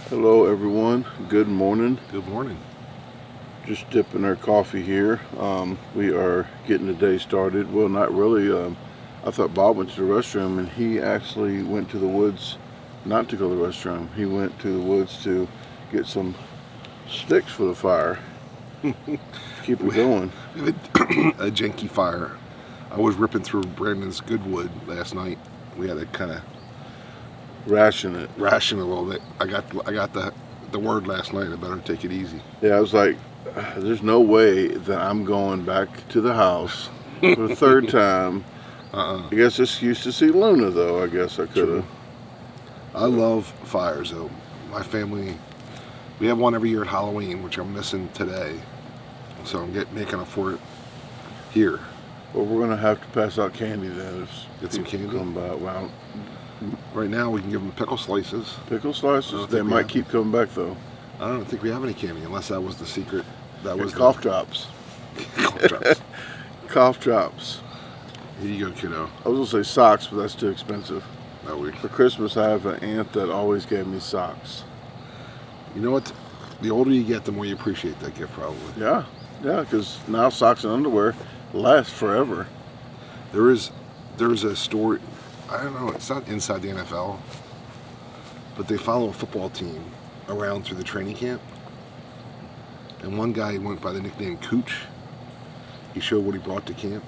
Hello everyone, good morning. Good morning. Just dipping our coffee here. We are getting the day started. Well, not really. I thought Bob went to the restroom, and he actually went to the woods not to go to the restroom. He went to the woods to get some sticks for the fire. Keep it going. A janky fire. I was ripping through Brandon's good wood last night. We had to kind of ration a little bit. I got the word last night. I better take it easy. Yeah, I was like, there's no way that I'm going back to the house for the third time. I guess excuse to see Luna, though. I guess I could have. I love fires, though. My family, we have one every year at Halloween, which I'm missing today. So I'm making up for it here. Well, we're gonna have to pass out candy then. Get some candy. Come by. Well, right now we can give them pickle slices. Pickle slices. They might keep coming back though. I don't think we have any candy unless that was the secret. That was cough drops. Cough drops. Cough drops. Here you go, kiddo. I was gonna say socks, but that's too expensive. No, For Christmas, I have an aunt that always gave me socks. You know what? The older you get, the more you appreciate that gift, probably. Yeah, because now socks and underwear last forever. There's a story. I don't know. It's not inside the NFL, but they follow a football team around through the training camp. And one guy went by the nickname Cooch. He showed what he brought to camp.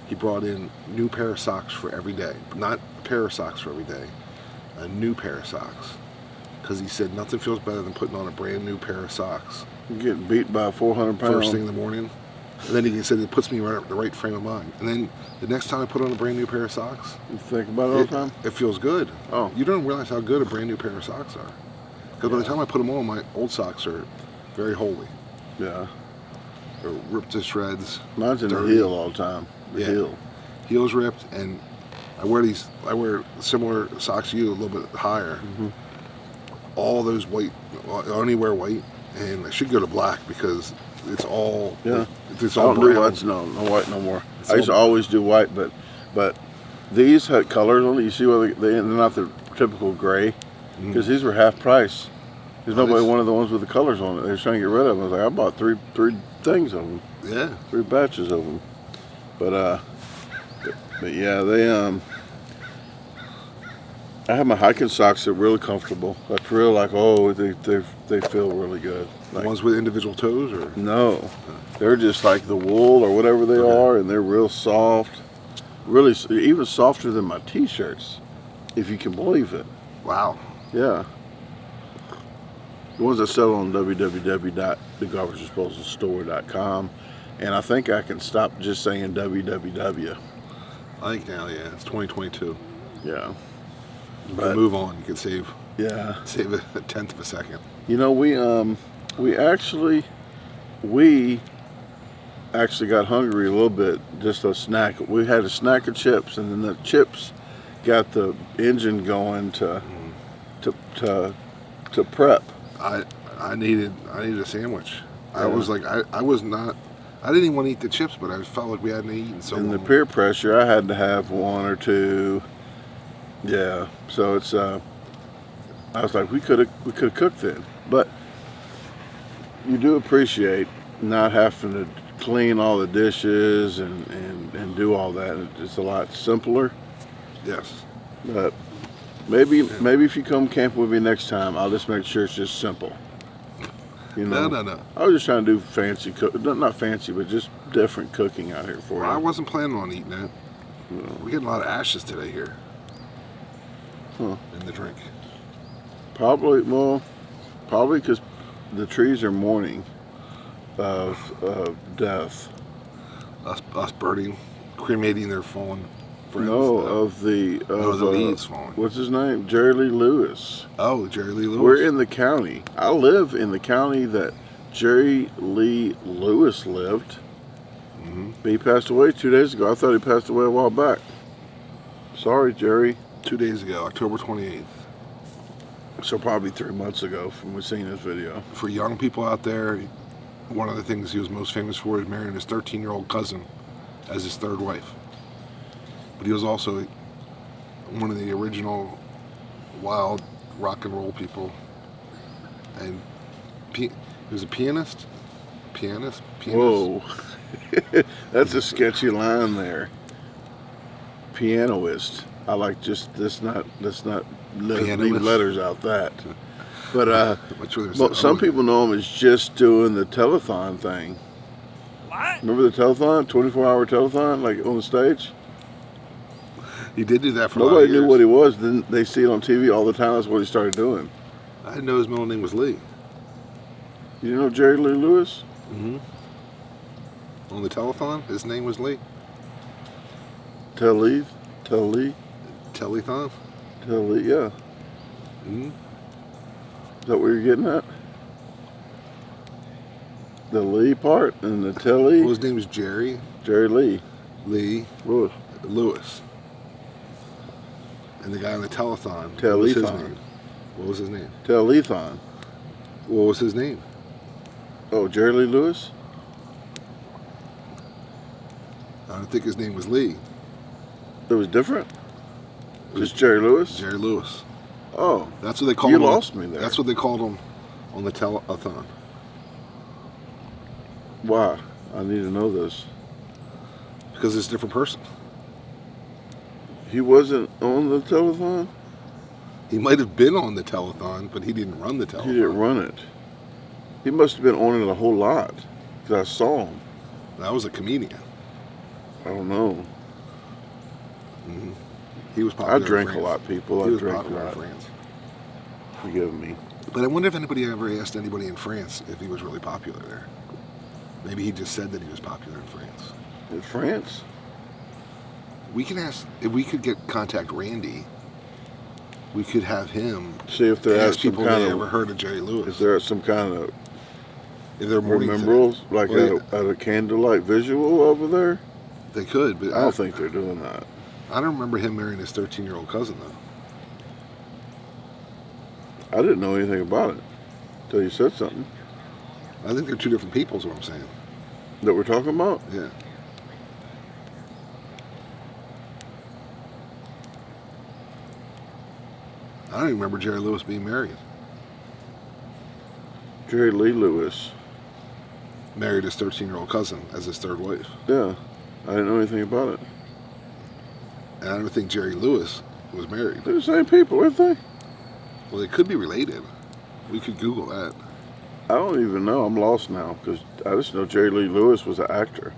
He brought in a new pair of socks for every day. Not a pair of socks for every day. A new pair of socks. Because he said nothing feels better than putting on a brand new pair of socks. You're getting beat by a 400-pound. First thing in the morning. And then he said it puts me right in the right frame of mind. And then the next time I put on a brand new pair of socks, you think about it all the time? It feels good. Oh. You don't realize how good a brand new pair of socks are. Because by the time I put them on, my old socks are very holy. Yeah. They're ripped to shreds. Mine's in the heel all the time. The heel. Heel's ripped, and I wear similar socks to you, a little bit higher. Mm-hmm. All those white, I only wear white, and I should go to black because it's all it's all brown. No white no more. I used to always do white, but these had colors on it. You see why they're not the typical gray, because these were half price. Because nobody wanted the ones with the colors on it. They were trying to get rid of them. I was like, I bought three things of them. Yeah. 3 batches of them. But yeah, I have my hiking socks that are really comfortable. That's real, like, oh, they feel really good. Like, the ones with individual toes, or? No, they're just like the wool or whatever they are, and they're real soft. Really, even softer than my t-shirts, if you can believe it. Wow. Yeah. The ones that sell on www.DaGarbageDisposalstore.com, and I think I can stop just saying www. I think now, yeah, it's 2022. Yeah. But move on. You can save a tenth of a second. You know, we actually got hungry a little bit. Just a snack. We had a snack of chips, and then the chips got the engine going to prep. I needed a sandwich. Yeah. I was like, I was not. I didn't even want to eat the chips, but I felt like we hadn't eaten so long. And the peer pressure, I had to have one or two. Yeah. So it's I was like, we could have cooked then, but you do appreciate not having to clean all the dishes and do all that. It's a lot simpler. Yes. But maybe if you come camp with me next time, I'll just make sure it's just simple. You know? No. I was just trying to do fancy not fancy, but just different cooking out here for Well, I you. wasn't planning on eating that. No. We're getting a lot of ashes today here. Huh. In the drink. Probably because the trees are mourning of death. Us burning, cremating their fallen friends. No, of the leaves falling. What's his name? Jerry Lee Lewis. Oh, Jerry Lee Lewis. We're in the county. I live in the county that Jerry Lee Lewis lived. Mm-hmm. He passed away 2 days ago. I thought he passed away a while back. Sorry, Jerry. 2 days ago, October 28th. So probably 3 months ago from we seen this video. For young people out there, one of the things he was most famous for is marrying his 13-year-old cousin as his third wife. But he was also one of the original wild rock and roll people. And he was a pianist. Whoa. That's a sketchy line there. Pianoist. I like let's not leave letters out that. But some people know him as just doing the telethon thing. What? Remember the telethon? 24-hour telethon, like on the stage? He did do that for Nobody a lot of years. knew what he was. Then they see it on TV all the time. That's what he started doing. I didn't know his middle name was Lee. You know Jerry Lee Lewis? Mm-hmm. On the telethon, his name was Lee. Telethon? Telethon? Yeah. Mm-hmm. Is that what you're getting at? The Lee part and the Telly? Well, his name was Jerry Lee Lewis. And the guy on the telethon. Telethon. What was his name? Telethon. What was his name? Oh, Jerry Lee Lewis? I don't think his name was Lee. It was different? Just Jerry Lewis? Jerry Lewis. Oh. That's what they called You him. lost me there. That's what they called him on the telethon. Why? I need to know this. Because it's a different person. He wasn't on the telethon? He might have been on the telethon, but he didn't run the telethon. He didn't run it. He must have been on it a whole lot. Because I saw him. That was a comedian. I don't know. Mm-hmm. He was popular I drank in a France. lot, people. He I was drank a popular in lot. France. Forgive me. But I wonder if anybody ever asked anybody in France if he was really popular there. Maybe he just said that he was popular in France. In France? We can ask, if we could contact Randy, we could have him See if they're at ask some people kind they of... ever heard of Jerry Lewis. Is there some kind of if they're mourning remembrals, today. like Well, at a candlelight visual over there? They could, but I don't think they're doing that. I don't remember him marrying his 13-year-old cousin, though. I didn't know anything about it until you said something. I think they're two different people, is what I'm saying. That we're talking about? Yeah. I don't even remember Jerry Lewis being married. Jerry Lee Lewis. Married his 13-year-old cousin as his third wife. Yeah. I didn't know anything about it. And I don't think Jerry Lewis was married. They're the same people, aren't they? Well, they could be related. We could Google that. I don't even know. I'm lost now because I just know Jerry Lee Lewis was an actor.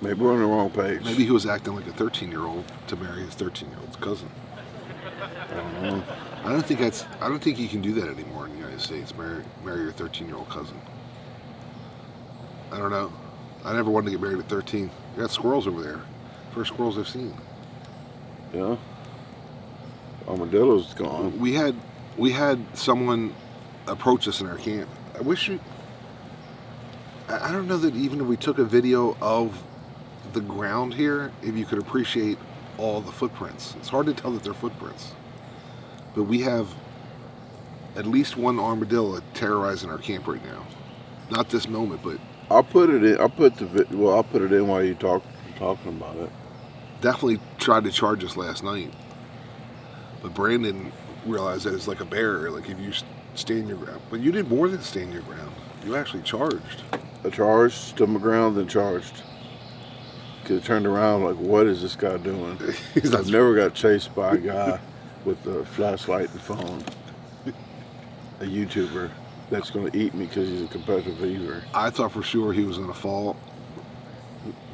Maybe we're on the wrong page. Maybe he was acting like a 13-year-old to marry his 13-year-old cousin. I don't know. I don't think you can do that anymore in the United States. Marry your 13-year-old cousin. I don't know. I never wanted to get married at 13. You got squirrels over there. First squirrels I've seen. Yeah. Armadillo's gone. We had someone approach us in our camp. I wish you. I don't know that even if we took a video of the ground here, if you could appreciate all the footprints. It's hard to tell that they're footprints. But we have at least one armadillo terrorizing our camp right now. Not this moment, but I'll put it in. I'll put it in while you talking about it. definitely tried to charge us last night. But Brandon realized that it's like a bear. Like if you stand your ground, but you did more than stand your ground. You actually charged. I charged, stood my ground, then charged. Cause it turned around like, what is this guy doing? I've never got chased by a guy with a flashlight and phone. A YouTuber that's going to eat me because he's a competitive eater. I thought for sure he was going to fall.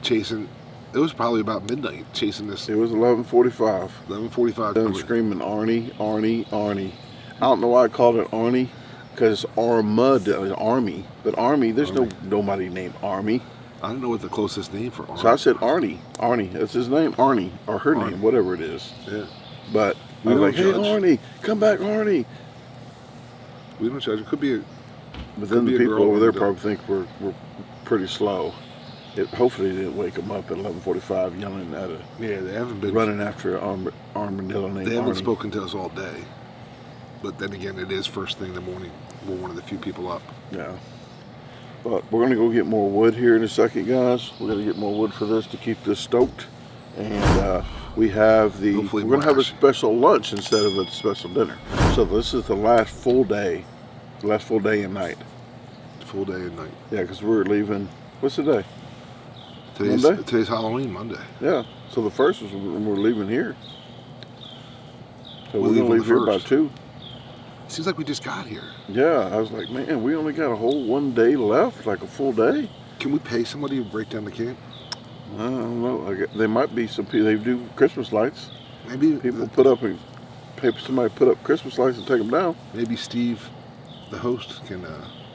Chasing, it was probably about midnight chasing this. It was 11:45. 11:45. Them screaming Arnie, Arnie, Arnie. I don't know why I called it Arnie, because it's Army. But Army, there's nobody named Army. I don't know what the closest name for Arnie. So I said Arnie. Arnie, that's his name. Arnie, or her name, whatever it is. Yeah. But I was like, hey Arnie, come back Arnie. We don't judge. It could be a. But then the people over there probably think we're pretty slow. Hopefully they didn't wake them up at 11:45 yelling at a. Yeah, they haven't been running after an armadillo named They haven't Arnie. spoken to us all day. But then again, it is first thing in the morning. We're one of the few people up. Yeah. But we're gonna go get more wood here in a second, guys. We're gonna get more wood for this to keep this stoked, and we have the. Hopefully we're gonna have a action. special lunch instead of a special dinner. So this is the last full day and night. Full day and night. Yeah, because we're leaving. What's the day? Monday? Today's Halloween, Monday. Yeah. So the first was when we're leaving here. So We'll we're gonna leave leave here on the by 2. Seems like we just got here. Yeah, I was like, man, we only got a whole 1 day left, like a full day. Can we pay somebody to break down the camp? I don't know. There might be some people. They do Christmas lights. Maybe People put up somebody put up Christmas lights and take them down. Maybe Steve, the host, can.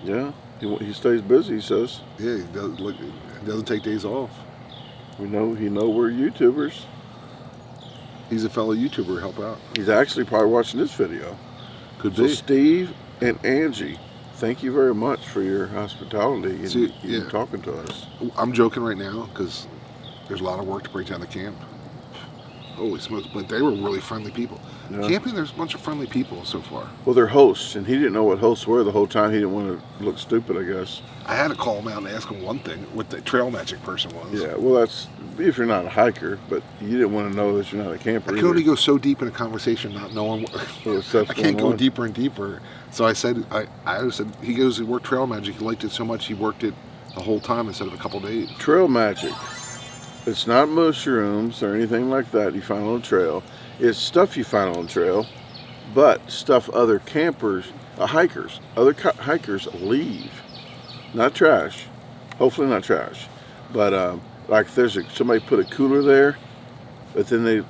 Yeah, he stays busy. He says. Yeah, he doesn't take days off. He know we're YouTubers. He's a fellow YouTuber. Help out. He's actually probably watching this video. Could So be. Steve and Angie, thank you very much for your hospitality and yeah. talking to us. I'm joking right now because there's a lot of work to break down the camp. Holy smokes! But they were really friendly people. Yeah. Camping, there's a bunch of friendly people so far. Well, they're hosts, and he didn't know what hosts were the whole time. He didn't want to look stupid, I guess. I had to call him out and ask him one thing, what the trail magic person was. Yeah, well, that's if you're not a hiker, but you didn't want to know that you're not a camper. I can only go so deep in a conversation not knowing. I can't go deeper and deeper. So I said, I said, he goes, he worked trail magic. He liked it so much he worked it the whole time instead of a couple days. Trail magic. It's not mushrooms or anything like that you find on a trail. It's stuff you find on a trail, but stuff other campers, hikers leave. Not trash. Hopefully not trash. But like somebody put a cooler there, but then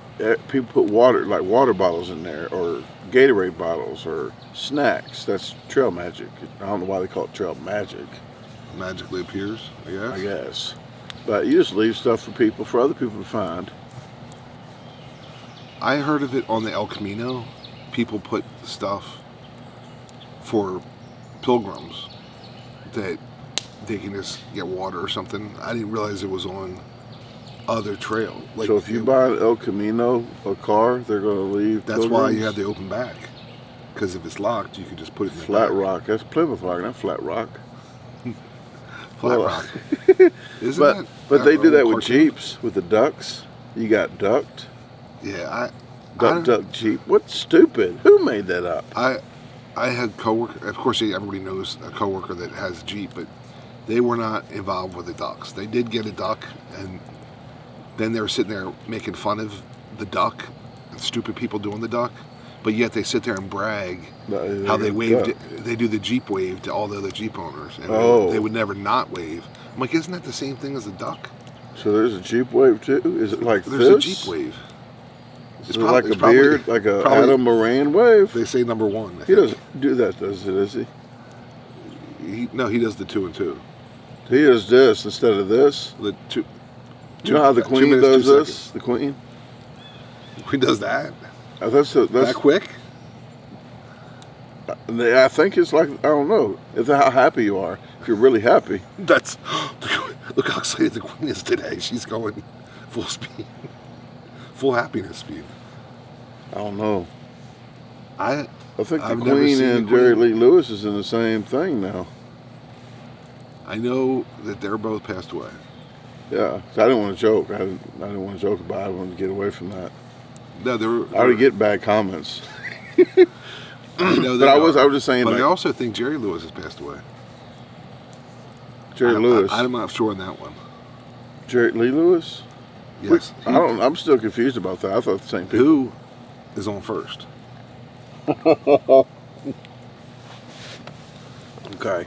people put water bottles in there, or Gatorade bottles, or snacks. That's trail magic. I don't know why they call it trail magic. Magically appears, I guess. I guess. But you just leave stuff for other people to find. I heard of it on the El Camino. People put stuff for pilgrims that they can just get water or something. I didn't realize it was on other trail. Like, so if you buy an El Camino a car, they're going to leave. That's why you have the open back. Because if it's locked, you can just put it in the Flat back. Rock. That's Plymouth Rock, not Flat Rock. Flat Rock. Isn't but they do that with cartoon? Jeeps, with the ducks. You got ducked. Yeah, Duck Jeep. What's stupid? Who made that up? I had coworker. Of course, everybody knows a coworker that has a Jeep, but they were not involved with the ducks. They did get a duck, and then they were sitting there making fun of the duck, and stupid people doing the duck. But yet they sit there and brag how they waved. They do the Jeep wave to all the other Jeep owners, and they would never not wave. I'm like, isn't that the same thing as a duck? So there's a Jeep wave too? Is it like there's a Jeep wave? It's like a beard, like a Adam Moran wave. They say number one. He doesn't do that, does he? No, he does the 2 and 2. He does this instead of this. The two. You know how the Queen does this? The Queen. The Queen does that. That's that quick. I think it's like, I don't know, it's how happy you are. If you're really happy, That's look how excited the queen is today. She's going full speed, full happiness speed. I don't know. I think the I've never Queen seen the and Jerry Queen. Lee Lewis is in the same thing now. I know that they're both passed away. Yeah, 'cause I didn't want to joke. I didn't want to joke about it. I wanted to get away from that. No, I already get bad comments. I know But I was just saying, But like, I also think Jerry Lewis has passed away. Jerry Lewis. I'm not sure on that one. Jerry Lee Lewis? Yes. I'm still confused about that. I thought the same people. Who is on first? Okay.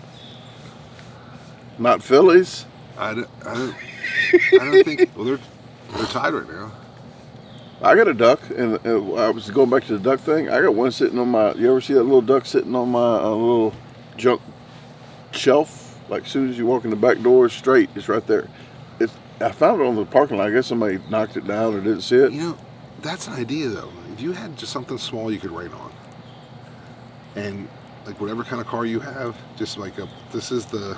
Not Phillies? I don't think. Well, they're tied right now. I got a duck, and I was going back to the duck thing. I got one sitting on my. You ever see that little duck sitting on my little junk shelf? Like, as soon as you walk in the back door, straight, it's right there. I found it on the parking lot. I guess somebody knocked it down or didn't see it. You know, that's an idea though. If you had just something small you could write on, and like whatever kind of car you have, just like this is the.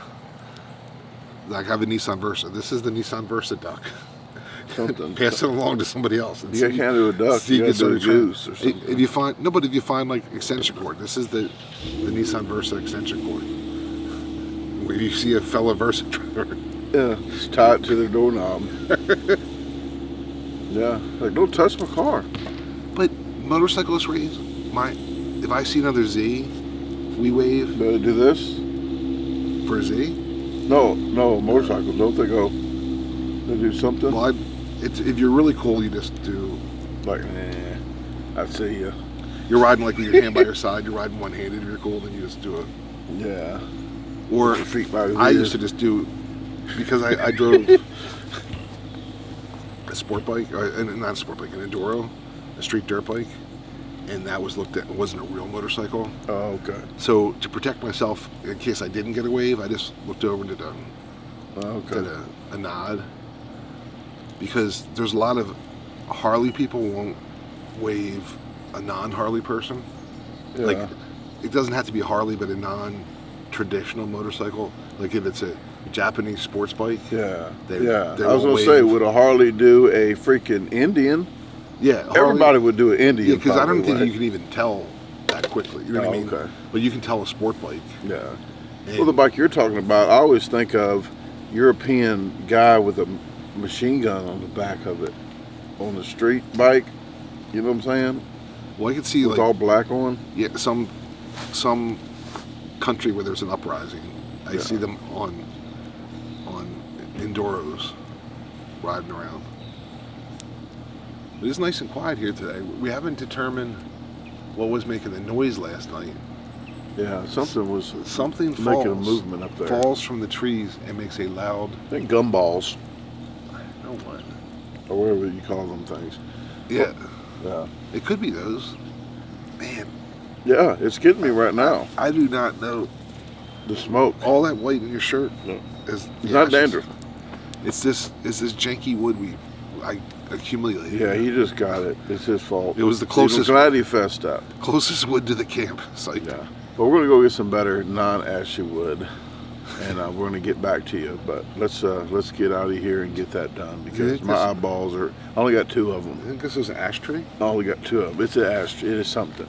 Like I have a Nissan Versa. This is the Nissan Versa duck. Something. Pass it along to somebody else. And You can't do a duck. You got to do a goose or something. If you find if you find like extension cord, this is the Nissan Versa extension cord. If you see a fellow Versa driver, Yeah, just tie it to the doorknob. Yeah, like, don't touch my car. but motorcyclist raise if I see another Z, we wave Better do this. for a Z. No, motorcycles. Don't they go? They do something Well, if you're really cool, you just do. like, I see you. You're riding like with your hand by your side. You're riding one-handed. If you're cool, then you just do it. Yeah. Or Feet by the I ears. used to just do, because I drove a sport bike, not a sport bike, an enduro, a street dirt bike, and that was looked at, it wasn't a real motorcycle. Oh, okay. So to protect myself, in case I didn't get a wave, I just looked over and did a nod. Because there's a lot of Harley people won't wave a non-Harley person. Yeah. Like, it doesn't have to be a Harley, but a non-traditional motorcycle. Like if it's a Japanese sports bike. Yeah. They I was won't gonna say, wave. would a Harley do a freaking Indian? Yeah, Harley, Everybody would do an Indian. Yeah, because I don't probably, think right? you can even tell that quickly. You know what I mean? Okay. But you can tell a sport bike. Yeah. And Well, the bike you're talking about, I always think of European guy with a machine gun on the back of it on the street bike. You know what I'm saying? well, I can see With like all black on. yeah, some country where there's an uprising. I see them on enduros riding around. It is nice and quiet here today. We haven't determined what was making the noise last night. Yeah, something was Something falls, making a movement up there. falls from the trees and makes a loud. I think gumballs, I don't know what. or whatever you call them things. Yeah, Yeah. it could be those. Man, Yeah, it's getting me right now. I do not know. The smoke. All that white in your shirt No. is It's not ashes. dandruff. It's this janky wood I accumulated. Yeah, he just got it. It's his fault. It was the I'm closest glad he fessed up. closest wood to the camp site. Yeah. But we're gonna go get some better non-ashy wood, and we're gonna get back to you. But let's get out of here and get that done because think my this- eyeballs are. I only got two of I them. think this is an ashtray. I only got two of them. It's an ash. It is something.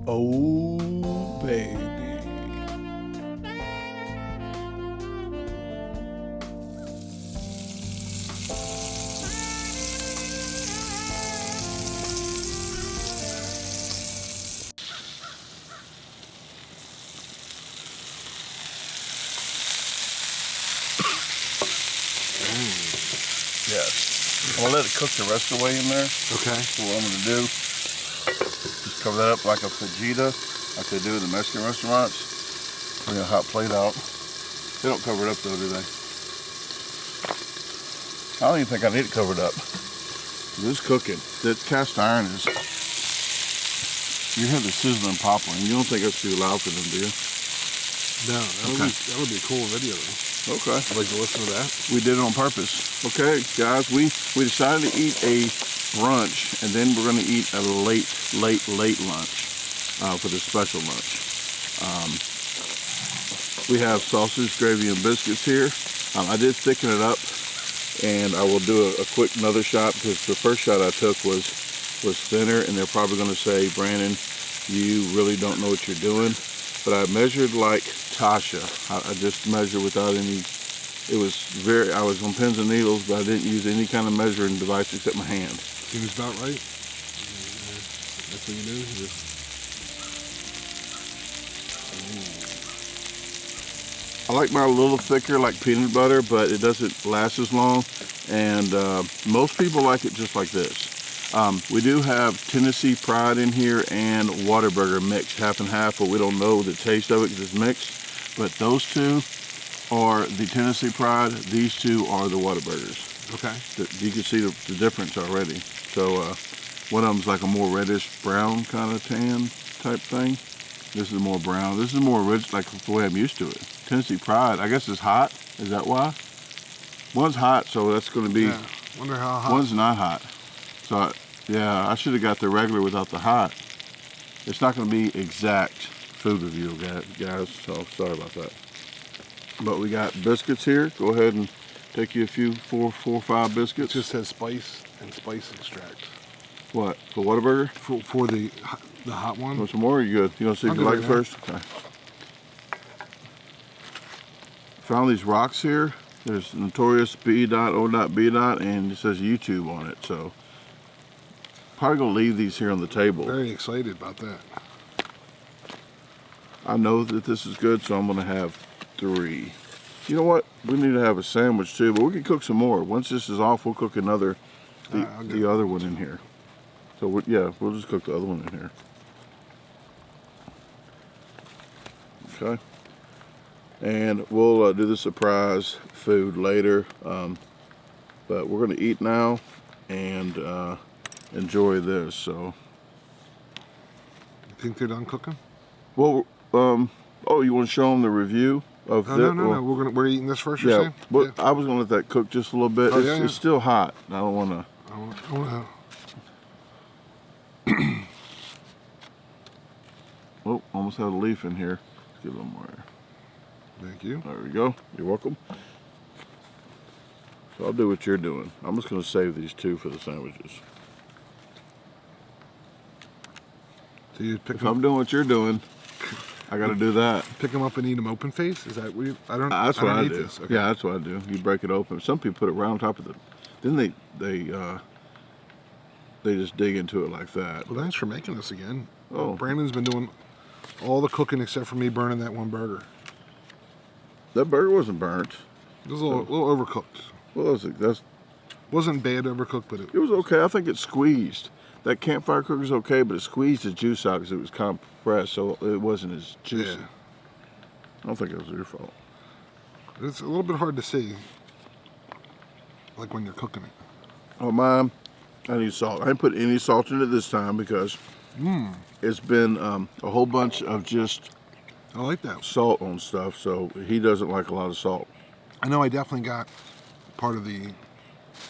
Oh, baby. Yes. I'm gonna let it cook the rest of the way in there. Okay. So what I'm gonna do, just cover that up like a fajita, like they do in the Mexican restaurants. Bring a hot plate out. They don't cover it up though, do they? I don't even think I need it covered up. This is cooking. That cast iron is, you hear the sizzling popping. You don't think that's too loud for them, do you? No, that would be a cool video though. Okay. I'd like to listen to that. We did it on purpose. Okay, guys, we decided to eat a brunch, and then we're going to eat a late lunch for the special lunch. We have sausage, gravy, and biscuits here. I did thicken it up, and I will do a quick another shot because the first shot I took was thinner, and they're probably going to say, Brandon, you really don't know what you're doing. But I measured like Tasha. I just measured without any. It was I was on pins and needles, but I didn't use any kind of measuring device except my hand. Seems about right. That's what you do. I like mine a little thicker, like peanut butter, but it doesn't last as long. And most people like it just like this. We do have Tennessee Pride in here and Whataburger mixed half and half, but we don't know the taste of it because it's mixed. But those two are the Tennessee Pride. These two are the Whataburgers. Okay. You can see the difference already. So one of them's like a more reddish brown kind of tan type thing. This is more brown. This is more rich, like the way I'm used to it. Tennessee Pride, I guess it's hot. Is that why? One's hot, so that's going to be. Yeah. Wonder how hot. One's not hot. So yeah, I should have got the regular without the hot. It's not going to be exact. food review, guys, so sorry about that. But we got biscuits here. Go ahead and take you a few, four or five biscuits. It just says spice and spice extract. What, for Whataburger? For the hot one? Want some more? Or you good? You want to see if you like it first? Okay. Found these rocks here. There's notorious B.O.B, and it says YouTube on it. So probably gonna leave these here on the table. Very excited about that. I know that this is good, so I'm gonna have 3. You know what? We need to have a sandwich too, but we can cook some more. Once this is off, we'll cook another, the other one in here. So we'll just cook the other one in here. Okay. And we'll do the surprise food later. But we're gonna eat now and enjoy this. So. You think they're done cooking? Well, oh, you want to show them the review of this? No. We're eating this first. You're saying? Well, I was gonna let that cook just a little bit. Oh, It's still hot. I don't want to. I wanna... Oh, almost had a leaf in here. Let's get a little more. Thank you. There we go. You're welcome. So I'll do what you're doing. I'm just gonna save these 2 for the sandwiches. So you pick If them I'm doing what you're doing, I got to do that. Pick them up and eat them open face? Is that what you... That's what I do. This. Okay. Yeah, that's what I do. You break it open. Some people put it right on top of the. Then they just dig into it like that. Well, thanks for making this again. Oh. Brandon's been doing all the cooking except for me burning that one burger. That burger wasn't burnt. It was a little overcooked. Well, Wasn't bad overcooked, but it was okay. I think it squeezed. That campfire cooker's okay, but it squeezed the juice out because it was compressed, so it wasn't as juicy. Yeah. I don't think it was your fault. It's a little bit hard to see, like when you're cooking it. Oh, mine, I need salt. I didn't put any salt in it this time because it's been a whole bunch of just I like that. salt on stuff, so he doesn't like a lot of salt. I know I definitely got part of the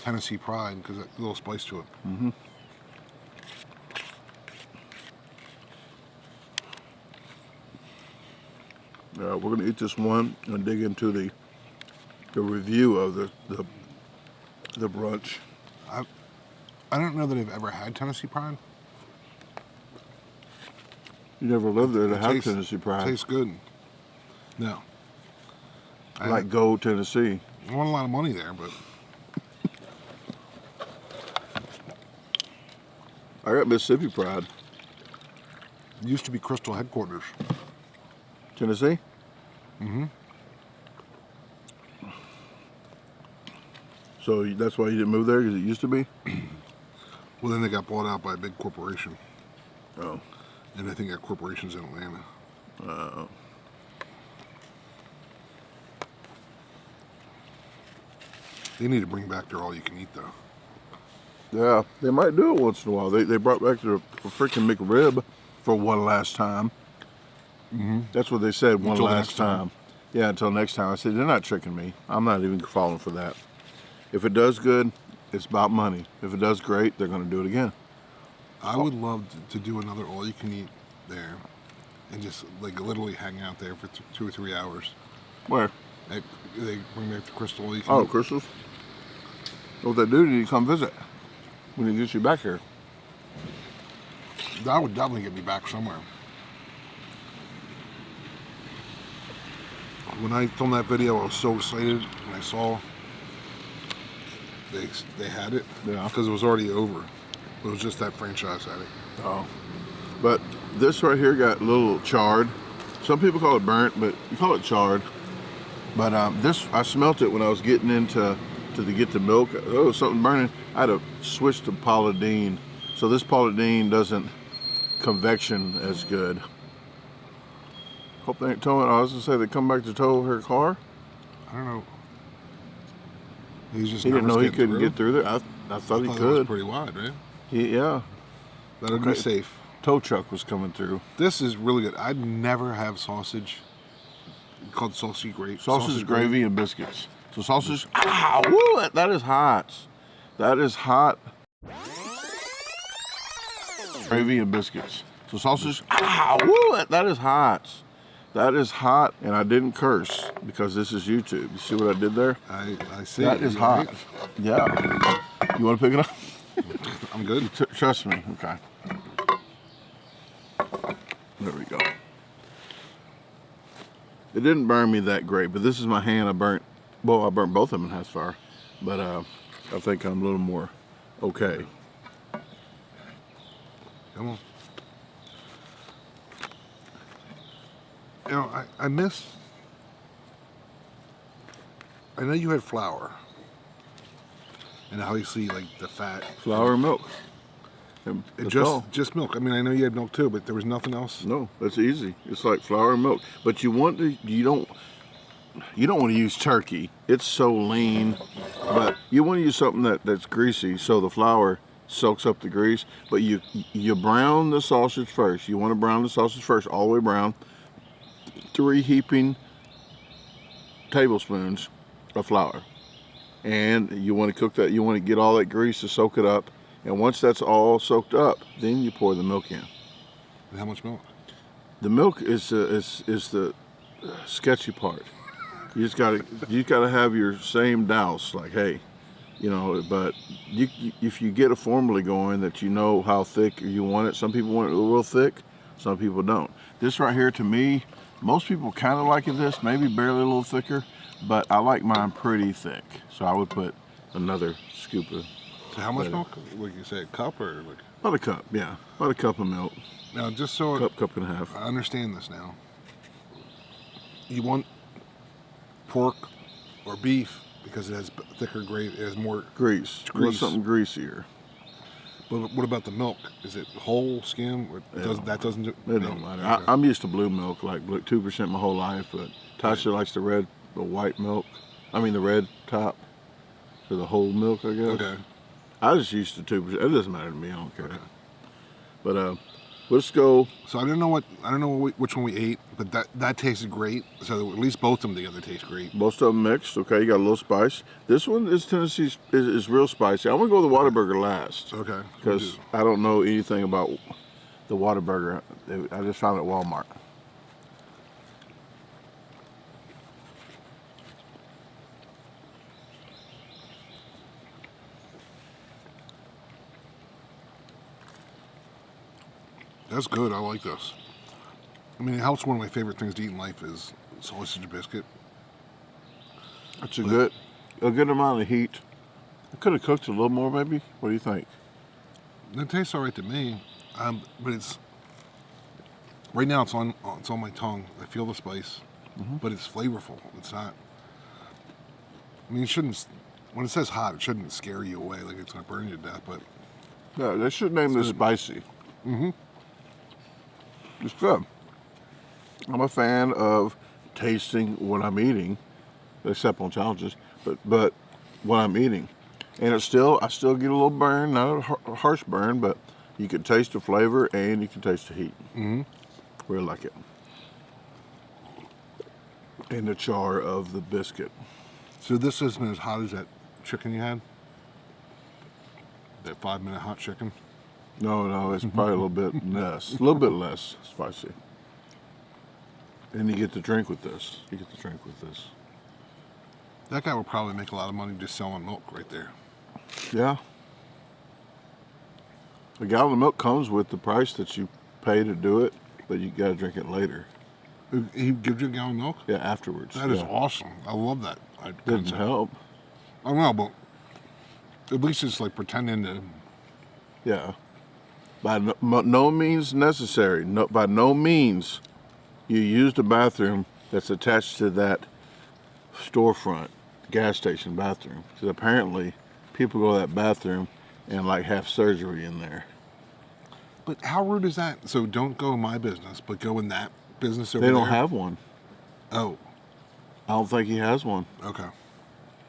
Tennessee Pride because a little spice to it. Mm-hmm. We're gonna eat this one and dig into the review of the brunch. I don't know that I've ever had Tennessee Pride. You never lived there to have tastes- Tennessee Pride. Tastes good. No. Like Gold, Tennessee. I want a lot of money there, but I got Mississippi Pride. it used to be Crystal headquarters. Tennessee? Mm-hmm. So that's why you didn't move there, because it used to be? Well, then they got bought out by a big corporation. Oh. And I think that corporation's in Atlanta. Oh. They need to bring back their all-you-can-eat, though. Yeah, they might do it once in a while. They brought back their freaking McRib for one last time. Mm-hmm. That's what they said, one Until last next time. time. Yeah, until next time. I said, they're not tricking me. I'm not even falling for that. If it does good, it's about money. If it does great, they're going to do it again. I would love to do another all-you-can-eat there and just, like, literally hang out there for 2 or 3 hours. Where? They bring back the Crystal all-you-can-eat. Oh, Crystals? What they do, you come visit when he gets you back here. That would definitely get me back somewhere. When I filmed that video, I was so excited when I saw they had it. Yeah. Because it was already over. It was just that franchise had it. Oh. But this right here got a little charred. Some people call it burnt, but you call it charred. But this, I smelt it when I was getting into to get the milk. Oh, something burning. I had to switch to Paula Deen. So this Paula Deen doesn't convection as good. Hope they ain't towing. I was gonna say they come back to tow her car. I don't know. He didn't know he couldn't get through there. I thought he It was could. pretty wide, right? Yeah. That'd be safe. Tow truck was coming through. This is really good. I'd never have sausage called sausage gravy. Sausage gravy and biscuits. So sausage. Ah, woo, that is hot. That is hot. Gravy and biscuits. So sausage, woo, that is hot. That is hot, and I didn't curse because this is YouTube. You see what I did there? I see. That is hot. Right? Yeah. You want to pick it up? I'm good. Trust me. Okay. There we go. It didn't burn me that great, but this is my hand. I burnt both of them in house fire, but I think I'm a little more okay. Come on. You know, I miss. I know you had flour, and obviously like the fat. Flour and milk. And just milk. I mean, I know you had milk too, but there was nothing else. No, that's easy. It's like flour and milk, but you don't want to use turkey. It's so lean, but you want to use something that's greasy, so the flour soaks up the grease. But you brown the sausage first. You want to brown the sausage first, all the way brown. 3 heaping tablespoons of flour, and you want to cook that. You want to get all that grease to soak it up, and once that's all soaked up, then you pour the milk in. And how much milk? The milk is the sketchy part. You just gotta have your same douse. Like, hey, but if you get a formula going that you know how thick you want it. Some people want it real thick. Some people don't. This right here, to me. Most people kind of like it this, maybe barely a little thicker, but I like mine pretty thick. So I would put another scoop of. So how much milk? Like you say, a cup or like? About a cup, yeah. About a cup of milk. Now, just so cup and a half. I understand this now. You want pork or beef because it has thicker gravy, it has more grease. You want something greasier. But what about the milk? Is it whole skim? That doesn't do? It don't matter. I'm used to blue milk, like 2% my whole life, but Tasha likes the white milk. I mean the red top, for the whole milk, I guess. Okay. I just used to 2%. It doesn't matter to me. I don't care. Okay. But let's go. So I don't know which one we ate, but that tasted great. So at least both of them together taste great. Both of them mixed. Okay, you got a little spice. This one is Tennessee is real spicy. I'm gonna go with the Whataburger last. Okay. Because I don't know anything about the Whataburger. I just found it at Walmart. That's good. I like this. I mean, it helps. One of my favorite things to eat in life is sausage biscuit. That's a good amount of heat. I could have cooked a little more, maybe. What do you think? It tastes all right to me, but it's right now. It's on my tongue. I feel the spice, but it's flavorful. It's not. I mean, it shouldn't. When it says hot, it shouldn't scare you away like it's gonna burn you to death. But yeah, they should name this spicy. It's good. I'm a fan of tasting what I'm eating, except on challenges, but what I'm eating. And I still get a little burn, not a harsh burn, but you can taste the flavor and you can taste the heat. Really like it. And the char of the biscuit. So this isn't as hot as that chicken you had? That 5-minute hot chicken? No, it's probably a little bit less spicy. And you get to drink with this. That guy will probably make a lot of money just selling milk right there. Yeah. A gallon of milk comes with the price that you pay to do it, but you got to drink it later. He gives you a gallon of milk? Yeah, afterwards. That is awesome. I love that. Doesn't help. I don't know, but at least it's like pretending to. Yeah. By no means necessary. By no means you use the bathroom that's attached to that storefront gas station bathroom. Because apparently people go to that bathroom and like have surgery in there. But how rude is that? So don't go in my business, but go in that business over there? They don't have one. Oh. I don't think he has one. Okay.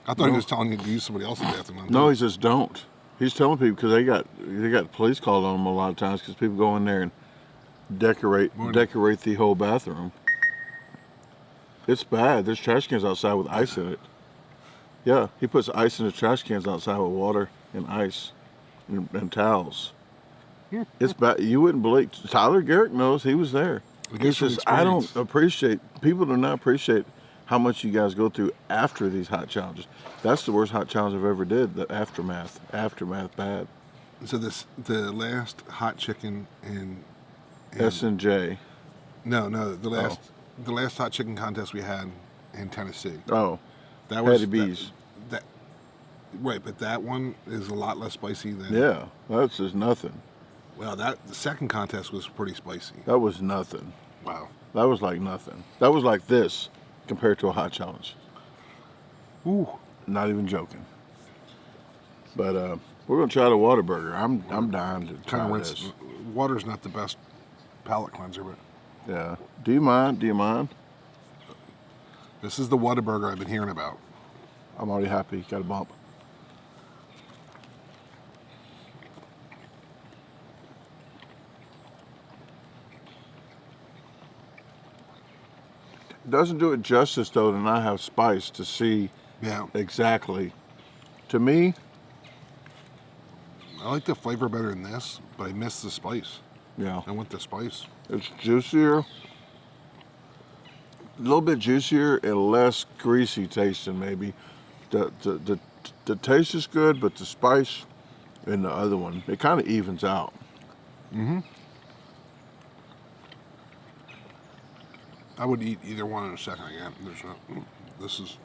I thought he was telling you to use somebody else's bathroom. No, he says don't. He's telling people because they got police called on them a lot of times because people go in there and decorate the whole bathroom. It's bad. There's trash cans outside with ice in it. Yeah, he puts ice in the trash cans outside with water and ice and towels. It's bad. You wouldn't believe. Tyler Garrick knows. He was there. It's just I don't appreciate. People do not appreciate how much you guys go through after these hot challenges. That's the worst hot challenge I've ever did. The aftermath. Aftermath bad. So the last hot chicken in S&J. No, the last hot chicken contest we had in Tennessee. Oh, that was Patty B's. That right, but that one is a lot less spicy than. Yeah, that's just nothing. Well, the second contest was pretty spicy. That was nothing. Wow. That was like nothing. That was like this compared to a hot challenge. Ooh. Not even joking. But we're gonna try the Whataburger. I'm dying to try this. Water's not the best palate cleanser, but. Yeah. Do you mind? This is the Whataburger I've been hearing about. I'm already happy. Got a bump. It doesn't do it justice though to not have spice to see exactly. To me, I like the flavor better than this, but I miss the spice. Yeah. I want the spice. It's juicier. A little bit juicier and less greasy tasting maybe. The taste is good, but the spice in the other one, it kind of evens out. Mm-hmm. I would eat either one in a second again. This is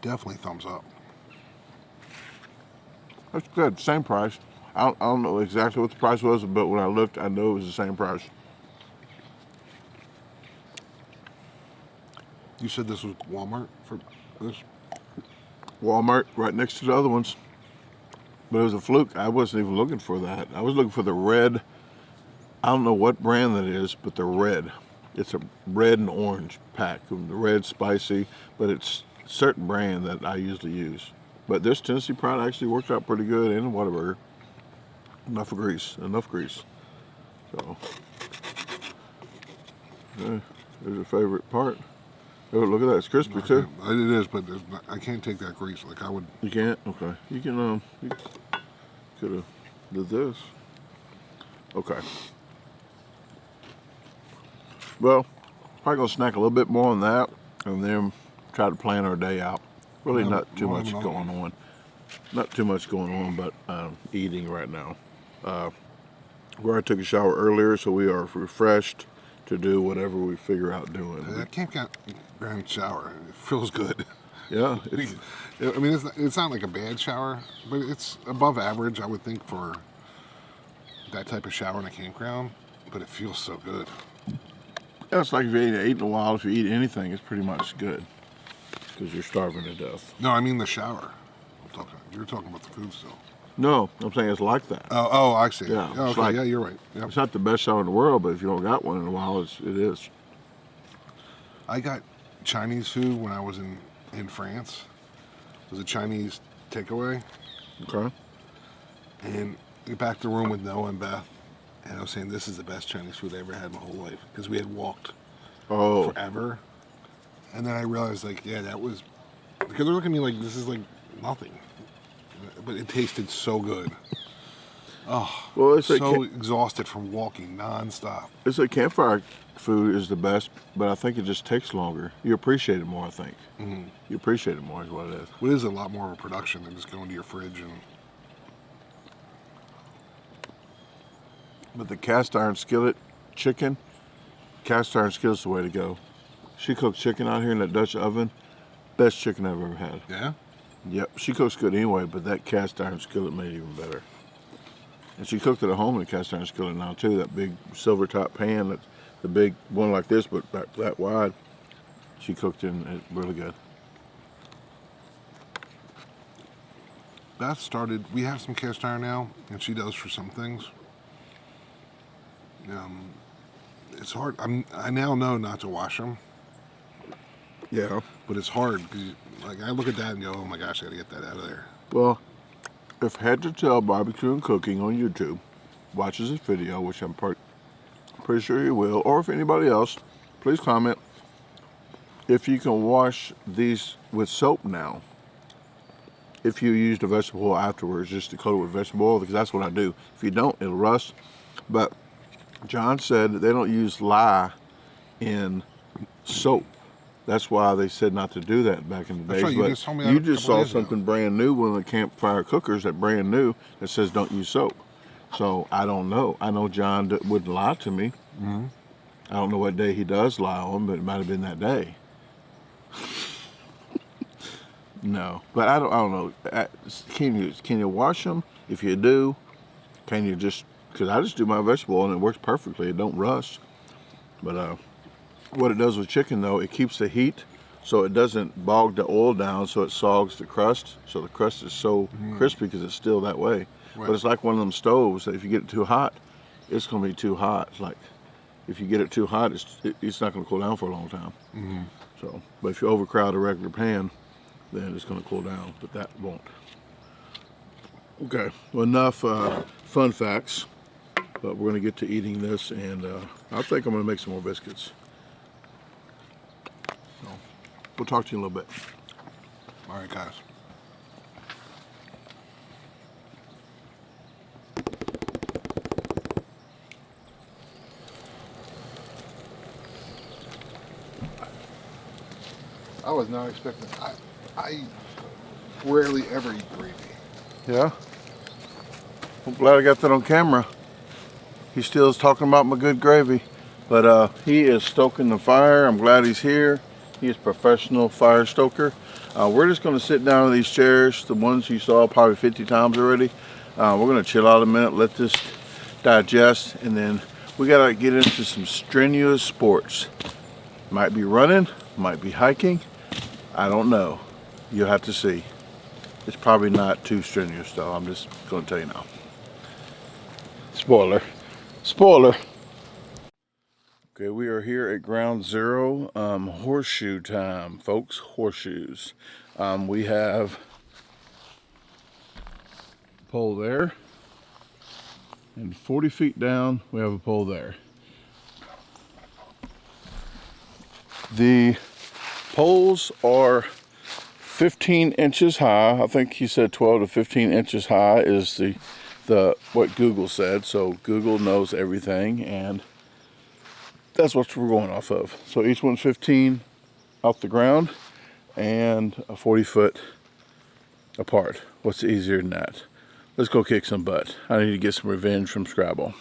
definitely thumbs up. That's good. Same price. I don't know exactly what the price was, but when I looked, I knew it was the same price. You said this was Walmart for this? Walmart, right next to the other ones. But it was a fluke. I wasn't even looking for that. I was looking for the red. I don't know what brand that is, but the red. It's a red and orange pack. The red spicy, but it's a certain brand that I usually use. But this Tennessee Pride actually worked out pretty good in a Whataburger. Enough grease. So, there's your favorite part. Oh, look at that. It's crispy too. It is, but I can't take that grease like I would. You can't? Okay. You can, you could have did this. Okay. Well, probably gonna snack a little bit more on that and then try to plan our day out. Really not too much going on. Not too much going on, but eating right now. Where I took a shower earlier, so we are refreshed to do whatever we figure out doing. That campground shower, it feels good. Yeah. I mean, it's not like a bad shower, but it's above average, I would think, for that type of shower in a campground, but it feels so good. Yeah, it's like if you ain't eaten in a while, if you eat anything, it's pretty much good because you're starving to death. No, I mean the shower. You're talking about the food still. No, I'm saying it's like that. Oh, I see. Yeah, okay, like, yeah, you're right. Yep. It's not the best shower in the world, but if you don't got one in a while, it is. I got Chinese food when I was in France. It was a Chinese takeaway. Okay. And I get back to the room with Noah and Beth, and I was saying this is the best Chinese food I ever had in my whole life because we had walked forever. And then I realized, like, yeah, that was because they're looking at me like this is like nothing, but it tasted so good. Oh, well, it's so exhausted from walking nonstop. It's like campfire food is the best, but I think it just takes longer. You appreciate it more, I think. Mm-hmm. You appreciate it more is what it is. Well, it is a lot more of a production than just going to your fridge and. But the cast iron skillet chicken, cast iron skillet's the way to go. She cooks chicken out here in that Dutch oven. Best chicken I've ever had. Yeah? Yep. She cooks good anyway, but that cast iron skillet made it even better. And she cooked it at home in a cast iron skillet now too. That big silver top pan, that's the big one like this, but that wide. She cooked in it really good. Beth started. We have some cast iron now, and she does for some things. It's hard. I now know not to wash them. Yeah. But it's hard because, like, I look at that and go, "Oh my gosh, I gotta get that out of there." Well, if Head to Tail Barbecue and Cooking on YouTube watches this video, which I'm pretty sure you will, or if anybody else, please comment if you can wash these with soap now. if you use the vegetable oil afterwards, just to coat it with vegetable oil, because that's what I do. If you don't, it'll rust. But John said that they don't use lye in soap. That's why they said not to do that back in the days. That's right, you but just told me you that a just couple saw days ago. something brand new, one of the campfire cookers that brand new that says don't use soap. So I don't know. I know John wouldn't lie to me. Mm-hmm. I don't know what day he does lie on, but it might have been that day. No, but I don't know. Can you wash them? If you do, can you just? Because I just do my vegetable oil and it works perfectly. It don't rust. But what it does with chicken though, it keeps the heat, so it doesn't bog the oil down, so it sogs the crust. So the crust is so crispy because it's still that way. Right. But it's like one of them stoves that if you get it too hot, it's going to be too hot. It's like if you get it too hot, it's not going to cool down for a long time. Mm-hmm. So, but if you overcrowd a regular pan, then it's going to cool down, but that won't. Okay, well, enough fun facts, but we're going to get to eating this, and I think I'm going to make some more biscuits. So, we'll talk to you in a little bit. All right, guys. I was not expecting. I rarely ever eat gravy. Yeah? I'm glad I got that on camera. He still is talking about my good gravy, but he is stoking the fire. I'm glad he's here. He is a professional fire stoker. We're just going to sit down in these chairs, the ones you saw probably 50 times already. We're going to chill out a minute, let this digest, and then we got to get into some strenuous sports. Might be running, might be hiking. I don't know. You'll have to see. It's probably not too strenuous though. I'm just going to tell you now. Spoiler. Spoiler. Okay, we are here at Ground Zero. Horseshoe time, folks. Horseshoes. We have a pole there. And 40 feet down, we have a pole there. The poles are 15 inches high. I think he said 12 to 15 inches high is the what Google said. So Google knows everything, and that's what we're going off of. So each one's 15 off the ground and a 40 foot apart. What's easier than that? Let's go kick some butt. I need to get some revenge from Scrabble.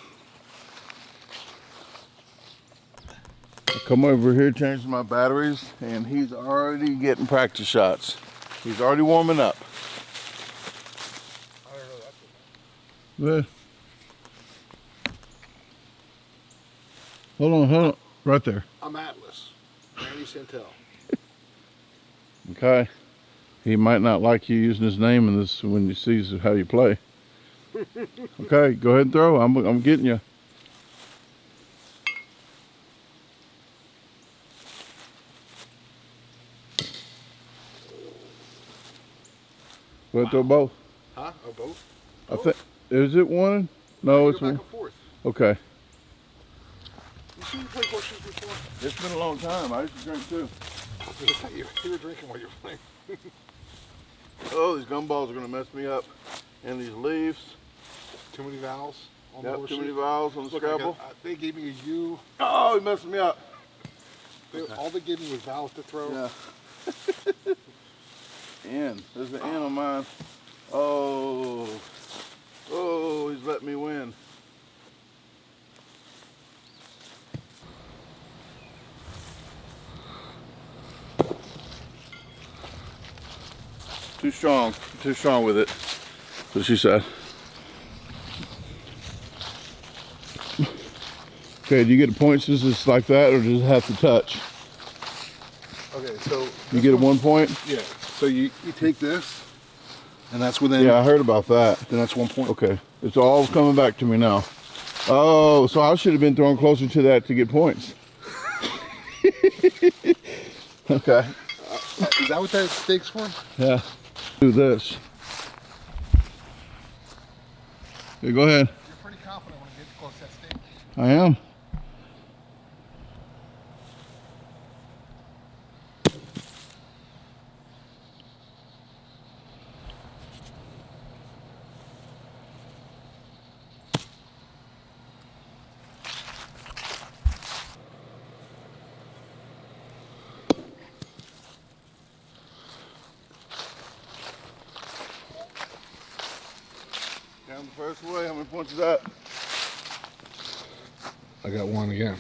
I come over here, changing my batteries, and he's already getting practice shots. He's already warming up. I don't know that. Hold on, right there. I'm Atlas. Randy Santel. Okay. He might not like you using his name in this when he sees how you play. Okay, go ahead and throw. I'm getting you. Go ahead, throw both. Huh? Oh, both? I think. Is it one? No, it's Go back one. and forth. Okay. You seen me play horseshoes before? It's been a long time. I used to drink too. You were drinking while you were playing. Oh, these gumballs are gonna mess me up. And these leaves. Too many vowels on the Yep, horseshoe. too many vowels on the Look, Scrabble. they gave me a U. Oh, he messed me up. All they gave me was vowels to throw. Yeah. N. There's an N on mine. Oh. Oh, he's letting me win. Too strong. Too strong with it. That's what she said. Okay, do you get the points just it's like that, or does it have to touch? Okay, so You get a 1 point? yeah. So you take this, and that's within. Yeah, I heard about that. Then that's 1 point. Okay, it's all coming back to me now. Oh, so I should have been thrown closer to that to get points. Okay. Is that what that stakes for? Yeah. Do this. Okay, go ahead. You're pretty confident when you get close to that stake. I am. First way, how many points is that? I got one again.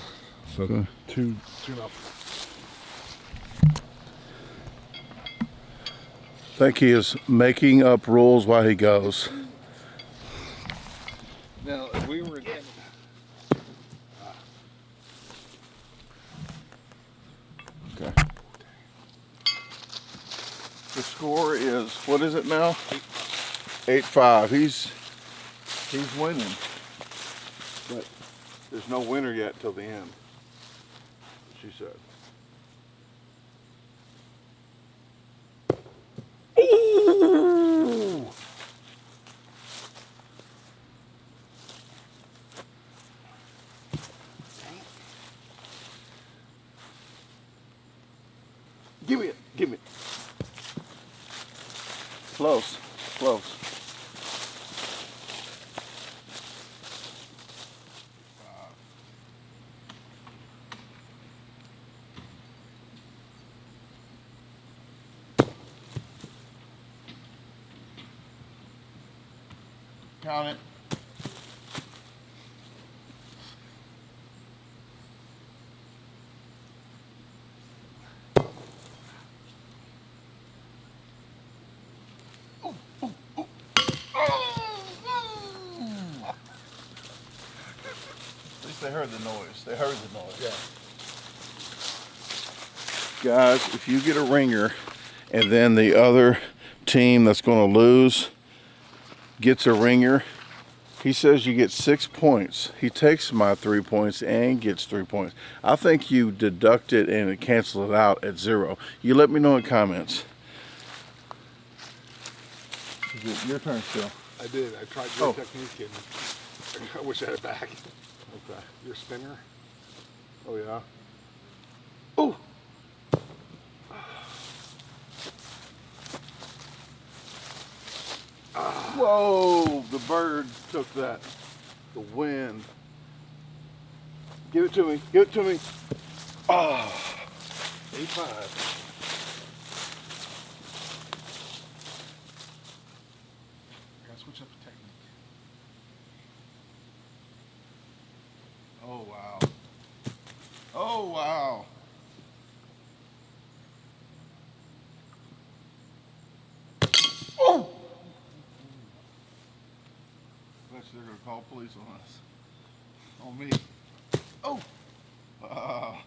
So Okay. 2-0. I think he is making up rules while he goes. Now, if we were in... Okay. The score is, what is it now? 8-5. He's winning. But there's no winner yet till the end, she said. Ooh! Give me it, give me it. Close, close. Count it. At least they heard the noise. They heard the noise. Yeah. Guys, if you get a ringer and then the other team that's going to lose gets a ringer, he says you get 6 points. He takes my 3 points and gets 3 points. I think you deduct it and cancel it out at 0. You let me know in comments. Your turn still. I did. I tried your technique and I wish I had it back. Okay. Your spinner. Oh yeah. Oh. Whoa! The bird took that. The wind. Give it to me. Give it to me. Oh. 8-5. Gotta switch up the technique. Oh wow. Oh wow. Oh! Bet they're gonna call police on us. On me. Oh! Oh!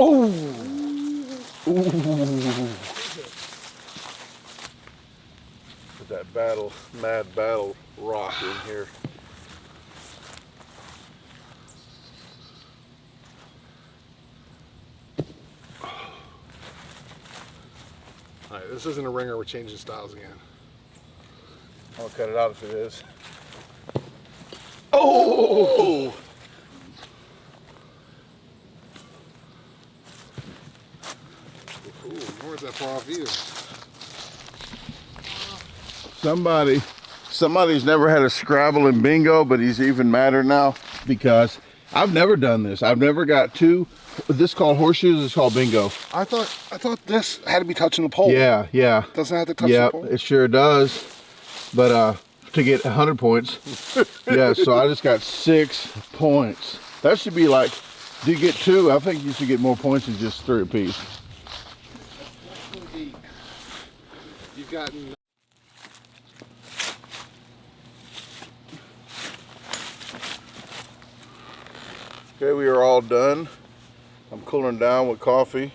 Ooh. Put that mad battle rock in here. All right, this isn't a ringer. We're changing styles again. I'll cut it out if it is. Oh! Ooh, you weren't that far off either. Somebody's never had a Scrabble and bingo, but he's even madder now because I've never done this. I've never got two. This is called horseshoes. This is called bingo. I thought this had to be touching the pole. Yeah, yeah. Doesn't have to touch the pole. It sure does. But to get 100 points, yeah. So I just got 6 points. That should be like, do you get 2? I think you should get more points than just 3 apiece. You've gotten. Okay, we are all done. I'm cooling down with coffee.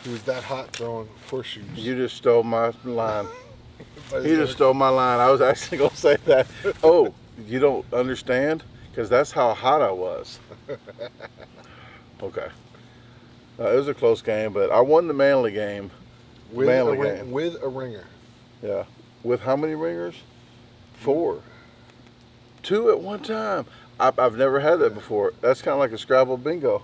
He was that hot throwing horseshoes. You just stole my line. He just stole my line. I was actually going to say that. Oh, you don't understand? Because that's how hot I was. Okay. It was a close game, but I won the manly game. With a ringer. Yeah. With how many ringers? 4. 2 at one time. I've never had that before. That's kind of like a Scrabble bingo.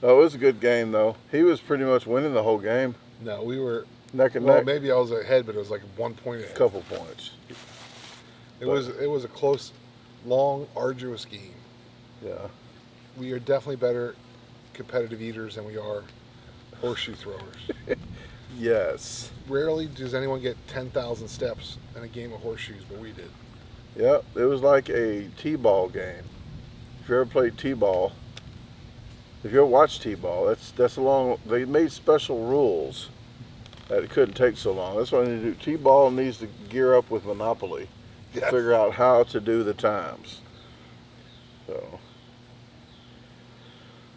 Oh, it was a good game though. He was pretty much winning the whole game. No, we were Neck and well. neck. Maybe I was ahead, but it was like 1 point ahead. Couple points. It was a close, long, arduous game. Yeah. We are definitely better competitive eaters than we are horseshoe throwers. Yes. Rarely does anyone get 10,000 steps in a game of horseshoes, but we did. Yep. It was like a T-ball game. If you ever played T-ball, if you ever watched T-ball, that's a long. They made special rules that it couldn't take so long. That's why they do. T-ball needs to gear up with Monopoly to Yes. figure out how to do the times. So,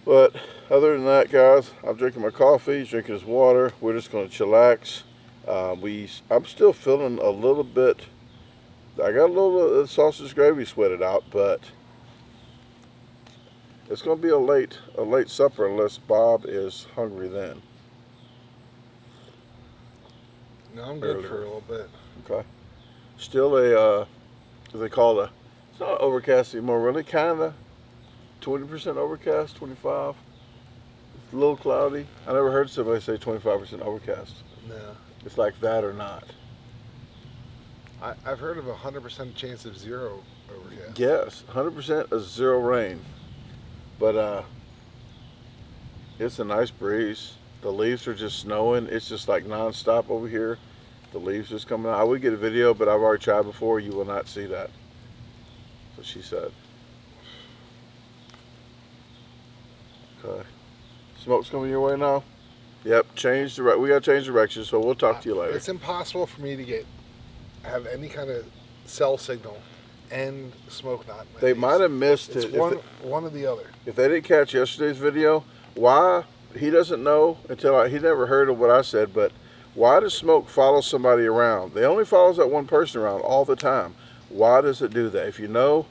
but other than that, guys, I'm drinking my coffee. He's drinking his water. We're just going to chillax. I'm still feeling a little bit. I got a little sausage gravy sweated out, but it's going to be a late supper unless Bob is hungry then. No, I'm good for a little bit. Okay. Still a, what they call a, it's not overcast anymore, really, kind of 20% overcast, 25. It's a little cloudy. I never heard somebody say 25% overcast. No. It's like that or not. I've heard of a 100% chance of zero overcast. Yes, 100% is zero rain. But it's a nice breeze. The leaves are just snowing. It's just like nonstop over here. The leaves just coming out. I would get a video, but I've already tried before. You will not see that. That's what she said. Okay. Smoke's coming your way now? Yep, we gotta change direction, so we'll talk to you later. It's impossible for me to have any kind of cell signal and smoke not in my They face. might have missed It's it. one or the other. If they didn't catch yesterday's video, why, he doesn't know he never heard of what I said, but why does smoke follow somebody around? They only follows that one person around all the time. Why does it do that? If you know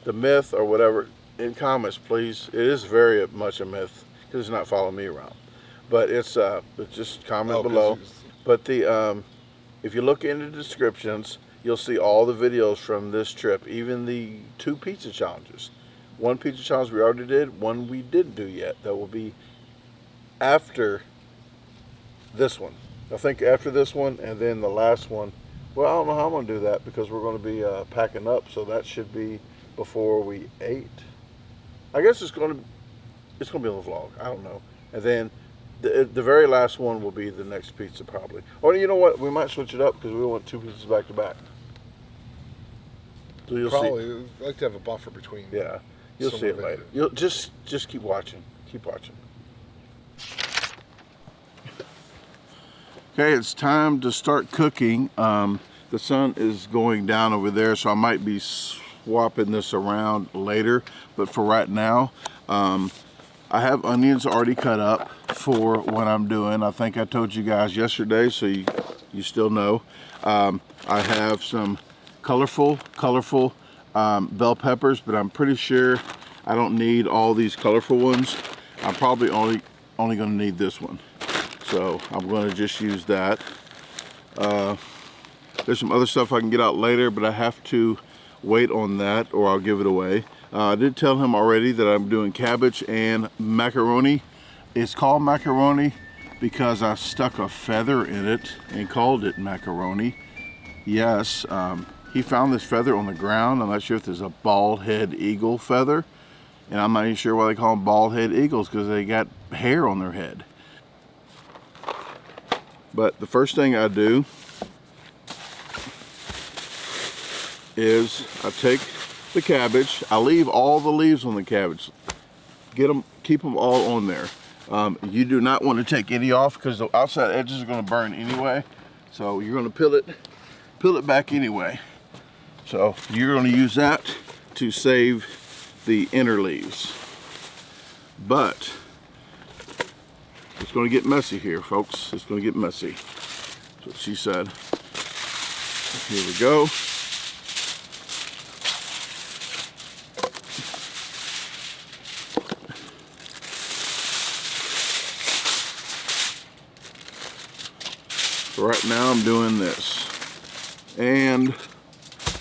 the myth or whatever, in comments, please. It is very much a myth because it's not following me around. But it's just comment below. But if you look in the descriptions, you'll see all the videos from this trip, even the 2 pizza challenges. One pizza challenge we already did, one we didn't do yet. That will be after this one. I think after this one, and then the last one. Well, I don't know how I'm going to do that because we're going to be packing up, so that should be before we ate. I guess it's going to be on the vlog. I don't know. And then the very last one will be the next pizza probably. Or you know what? We might switch it up because we want 2 pizzas back to back. So you'll Probably. see. I'd like to have a buffer between. Yeah, you'll see it later. You'll just keep watching. Keep watching. Okay, it's time to start cooking. The sun is going down over there, so I might be swapping this around later. But for right now, I have onions already cut up for what I'm doing. I think I told you guys yesterday, so you still know. I have some colorful bell peppers, but I'm pretty sure I don't need all these colorful ones. I'm probably only going to need this one. So I'm going to just use that. There's some other stuff I can get out later, but I have to wait on that or I'll give it away. I did tell him already that I'm doing cabbage and macaroni. It's called macaroni because I stuck a feather in it and called it macaroni. Yes, he found this feather on the ground. I'm not sure if there's a bald head eagle feather. And I'm not even sure why they call them bald head eagles because they got hair on their head. But the first thing I do is I take the cabbage. I leave all the leaves on the cabbage. Keep them all on there. You do not want to take any off because the outside edges are going to burn anyway. So you're going to peel it back anyway. So you're going to use that to save the inner leaves. But it's going to get messy here, folks. It's going to get messy. That's what she said. Here we go. So right now I'm doing this. And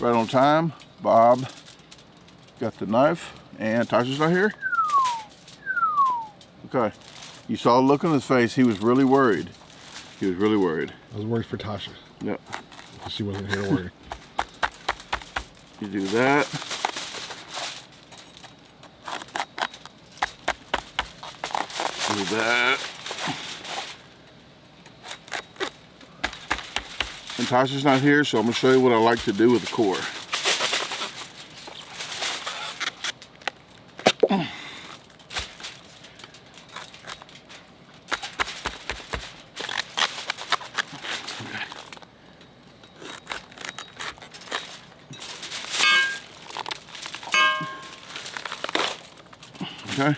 Right on time. Bob got the knife, and Tasha's not here. Okay. You saw the look on his face. He was really worried. He was really worried. I was worried for Tasha. Yep. She wasn't here to worry. You do that. Do that. And Tasha's not here, so I'm going to show you what I like to do with the core. Okay.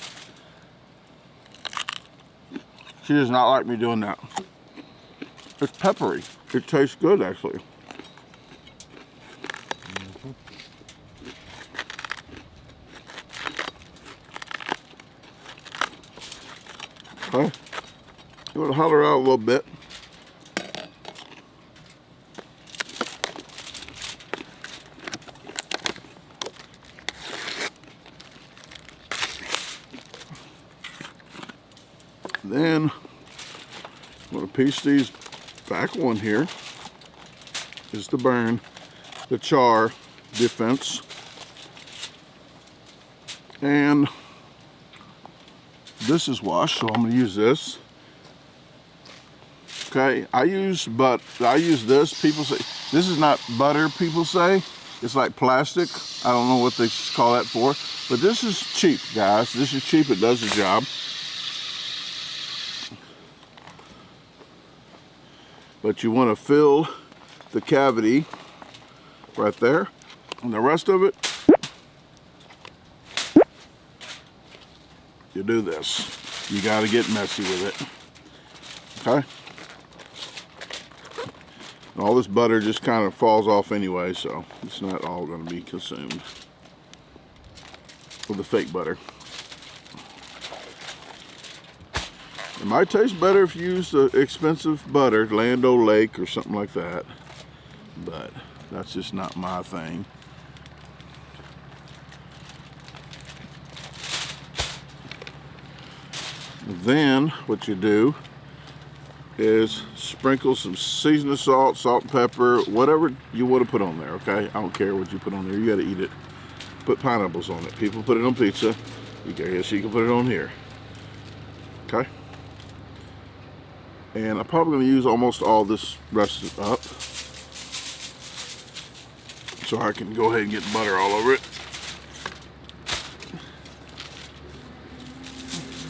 She does not like me doing that. It's peppery. It tastes good, actually. Okay. You want to holler out a little bit. Then I'm going to piece these back one here. Is the burn, the char defense, and this is washed, so I'm going to use this. Okay, I use this. People say this is not butter. People say it's like plastic. I don't know what they call that for, but this is cheap, guys. This is cheap. It does the job. But you want to fill the cavity right there, and the rest of it, you do this. You got to get messy with it. Okay? And all this butter just kind of falls off anyway, so it's not all going to be consumed with the fake butter. It might taste better if you use the expensive butter, Land O'Lake or something like that, but that's just not my thing. Then what you do is sprinkle some seasoning salt, salt and pepper, whatever you want to put on there, okay? I don't care what you put on there, you got to eat it. Put pineapples on it. People put it on pizza. You guess you can put it on here. Okay? And I'm probably going to use almost all this rest up, so I can go ahead and get butter all over it.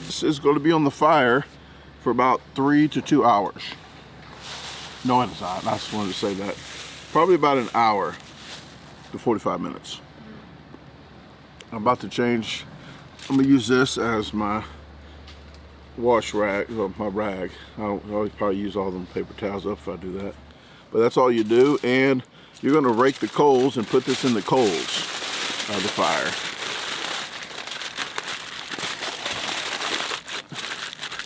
This is going to be on the fire for about 3 to 2 hours. No, it's not. I just wanted to say that. Probably about an hour to 45 minutes. I'm about to change. I'm going to use this as my wash rag, or my rag. I always probably use all them paper towels up if I do that. But that's all you do, and you're going to rake the coals and put this in the coals of the fire.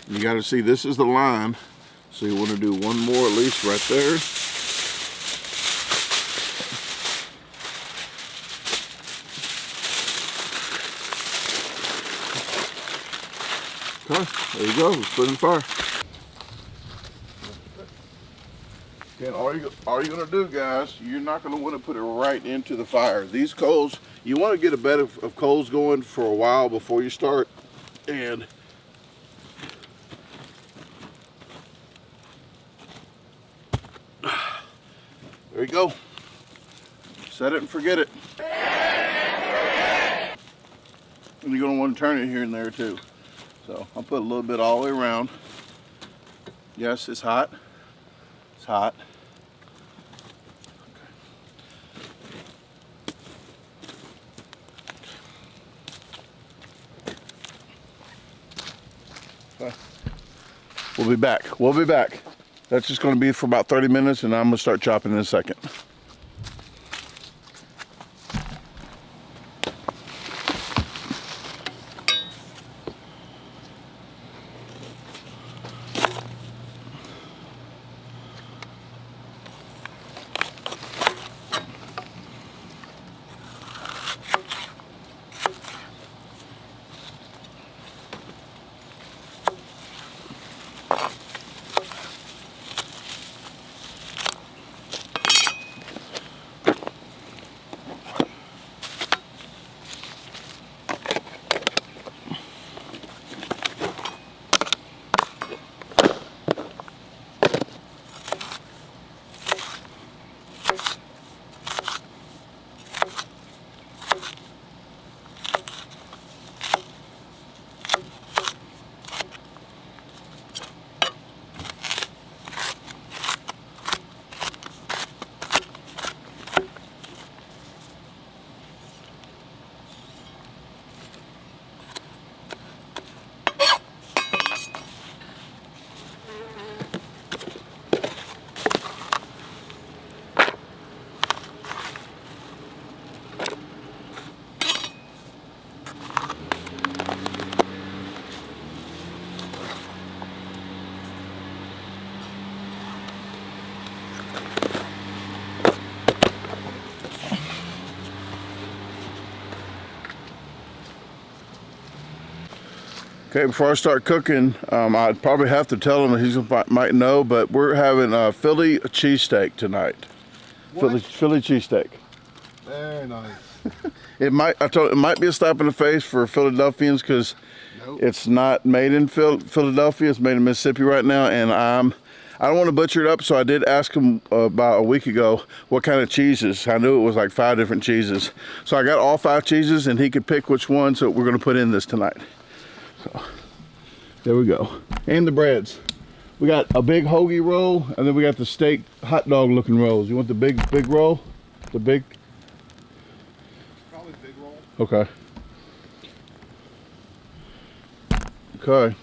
You got to see this is the line, so you want to do one more at least right there. Okay, there you go. Let's put it in the fire. And all you're going to do, guys, you're not going to want to put it right into the fire. These coals, you want to get a bed of coals going for a while before you start. And there you go. Set it and forget it. And you're going to want to turn it here and there too. So I'll put a little bit all the way around. Yes, it's hot. It's hot. Okay. We'll be back. We'll be back. That's just going to be for about 30 minutes, and I'm going to start chopping in a second. Okay, before I start cooking, I'd probably have to tell him, he might know, but we're having a Philly cheesesteak tonight. What? Philly cheesesteak. Very nice. It might be a slap in the face for Philadelphians because it's not made in Philadelphia. It's made in Mississippi right now, and I don't want to butcher it up, so I did ask him about a week ago what kind of cheeses. I knew it was like 5 different cheeses. So I got all 5 cheeses, and he could pick which ones that we're going to put in this tonight. So there we go. And the breads. We got a big hoagie roll, and then we got the steak hot dog looking rolls. You want the big roll? The big? Probably the big roll. Okay. Okay.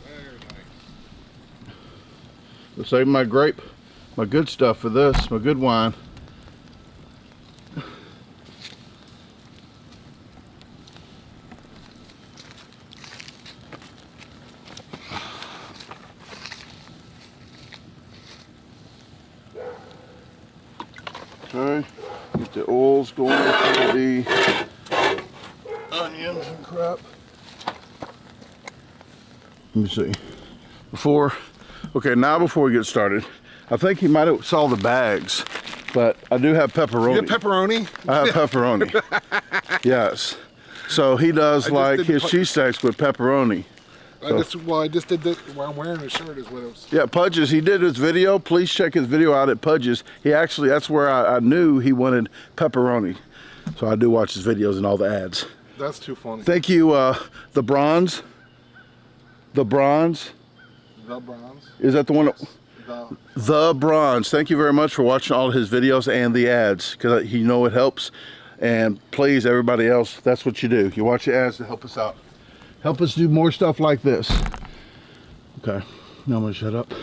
Very nice. I'll save my grape, my good stuff for this, my good wine. Okay, get the oils going for the onions and crap. Let me see. Before we get started, I think he might have saw the bags, but I do have pepperoni. You have pepperoni? I have pepperoni. Yes. So he does like his cheese steaks with pepperoni. I just did that while I'm wearing the shirt is what it was. Yeah, Pudge's, he did his video. Please check his video out at Pudge's. He actually, that's where I knew he wanted pepperoni. So I do watch his videos and all the ads. That's too funny. Thank you, the Bronze. The Bronze. The Bronze? Is that the one? Yes. The Bronze. Thank you very much for watching all his videos and the ads, because you know it helps. And please, everybody else, that's what you do. You watch the ads to help us out. Help us do more stuff like this. Okay, now I'm gonna shut up. You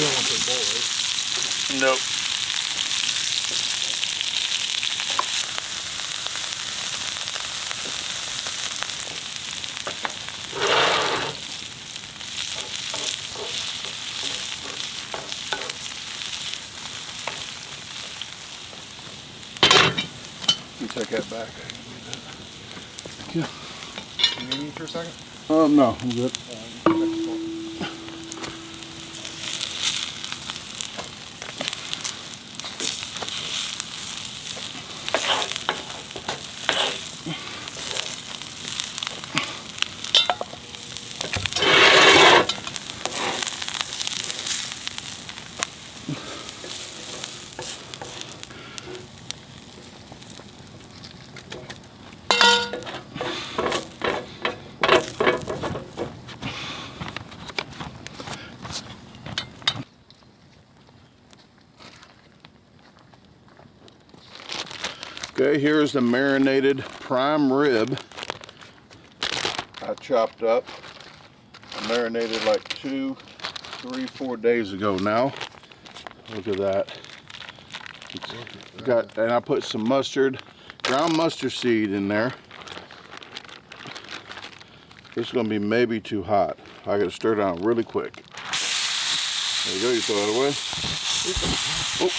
don't want the bowl, right? Nope. Take that back. Thank you. You need me for a second? No, I'm good. Okay, here's the marinated prime rib I chopped up. I marinated like 2, 3, 4 days ago now. Look at that. And I put some mustard, ground mustard seed in there. This is gonna be maybe too hot. I gotta stir it down really quick. There you go, you throw it away. Oh,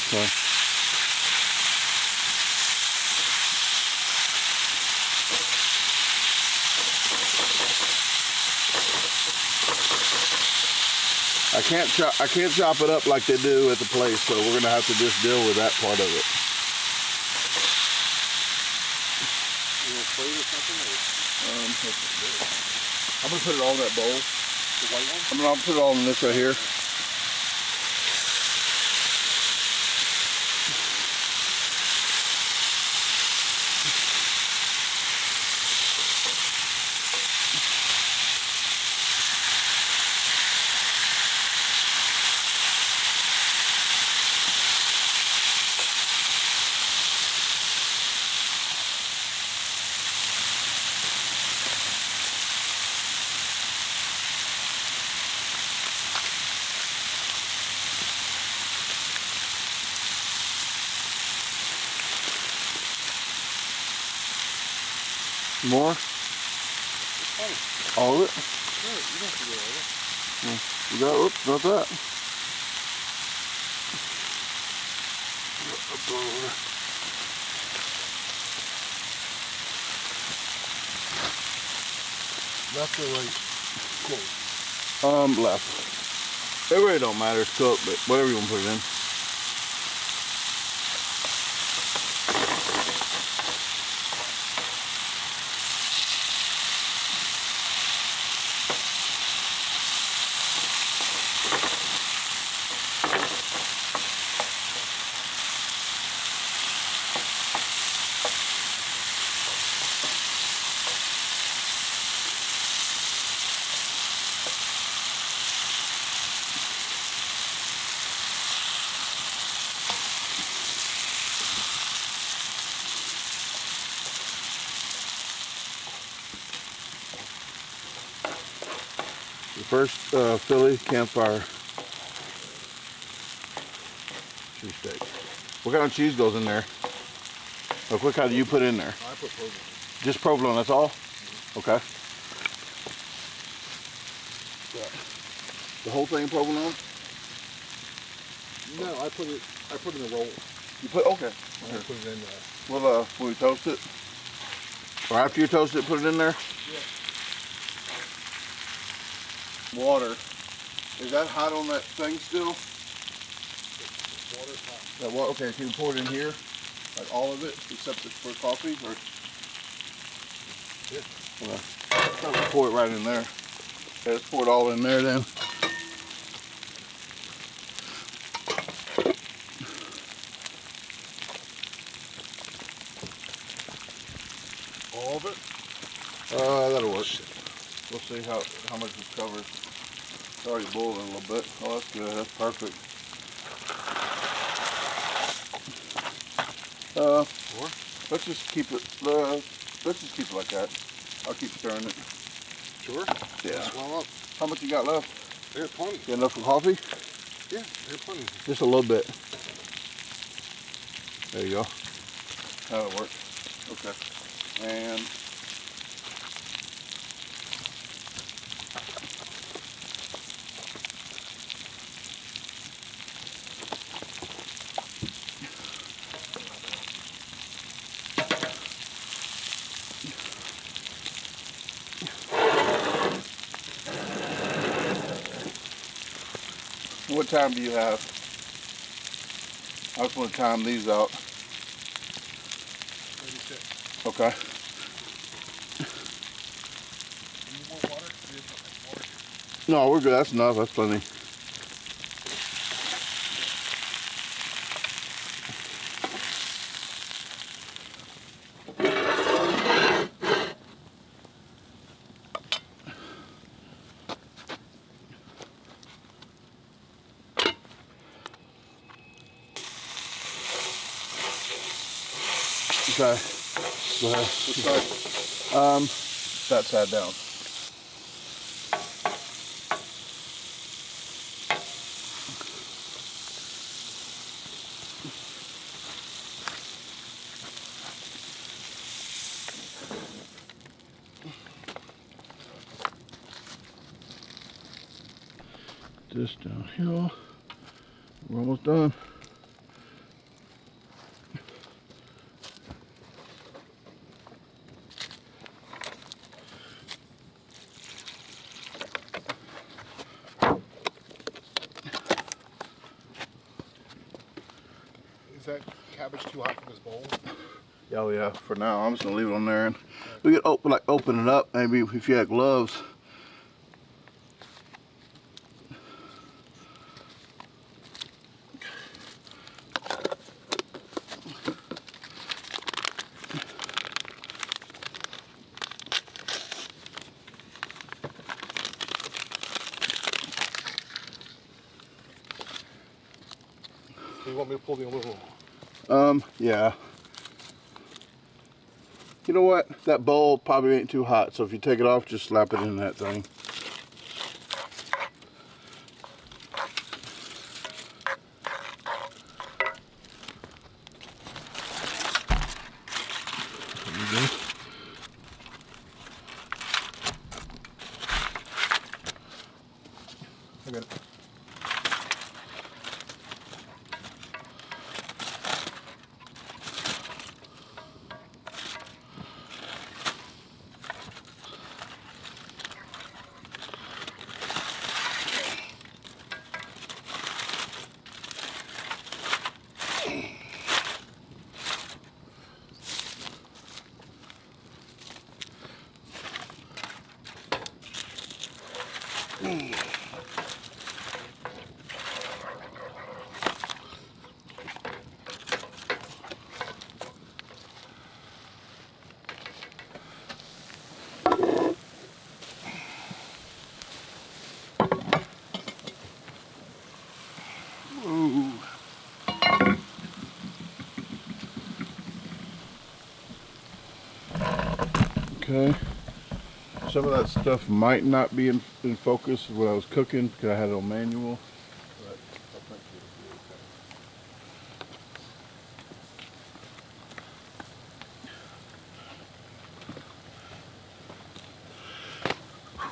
okay. I can't chop it up like they do at the place, so we're gonna have to just deal with that part of it. You want a plate or something? I'm gonna put it all in that bowl. The white one? I'll put it all in this right here. More? All of it? No, you don't have to do all of it. You got, oops, not that. Left or right? Cool. Left. It really don't matter, it's cooked, but whatever you want to put it in. The first Philly campfire cheesesteak. What kind of cheese goes in there? Like what kind do you put in there? I put provolone. Just provolone, that's all? Okay. The whole thing provolone? No, I put it in a roll. You put, okay. I put it in there. Will we toast it? Or after you toast it, put it in there? Yeah. Water. Is that hot on that thing still? Water's hot. That water, okay, can you pour it in here? Like all of it, except it's for coffee? Or? Yeah. Okay. Pour it right in there. Okay, let's pour it all in there then. All of it? That'll work. We'll see how much it covers. It's already boiling a little bit. Oh, that's good. That's perfect. Let's just keep it. Let's just keep it like that. I'll keep stirring it. Sure. Yeah. Swell up. How much you got left? I got plenty. You got enough for coffee? Yeah, I got plenty. Just a little bit. There you go. That'll work. Okay. And what time do you have? I just want to time these out. 36. Okay. Need more water? Do you have water here? No, we're good. That's enough. That's plenty. Okay. Go ahead. Which side? That side down. This downhill. We're almost done. Is that cabbage too hot for this bowl? Oh yeah, for now. I'm just gonna leave it on there, and we could open it up. Maybe if you had gloves. So you want me to pull the aluminum? Yeah. You know what? That bowl probably ain't too hot, so if you take it off, just slap it in that thing. minute. Okay. Some of that stuff might not be in focus when I was cooking because I had it on manual. But I think it'll be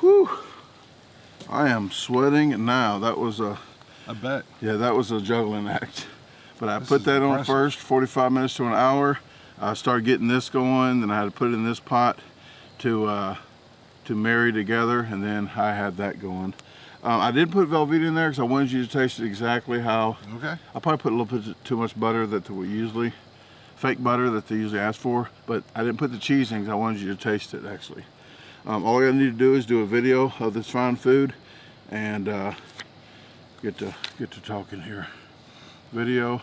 okay. Whew. I am sweating now. That was a... I bet. Yeah, that was a juggling act. But I This put is that on impressive. first, 45 minutes to an hour. I started getting this going, then I had to put it in this pot to marry together, and then I had that going. I did put Velveeta in there because I wanted you to taste it exactly how. Okay. I probably put a little bit too much butter that we usually, fake butter that they usually ask for, but I didn't put the cheese in because I wanted you to taste it actually. All I need to do is do a video of this fine food and get to talking here. Video.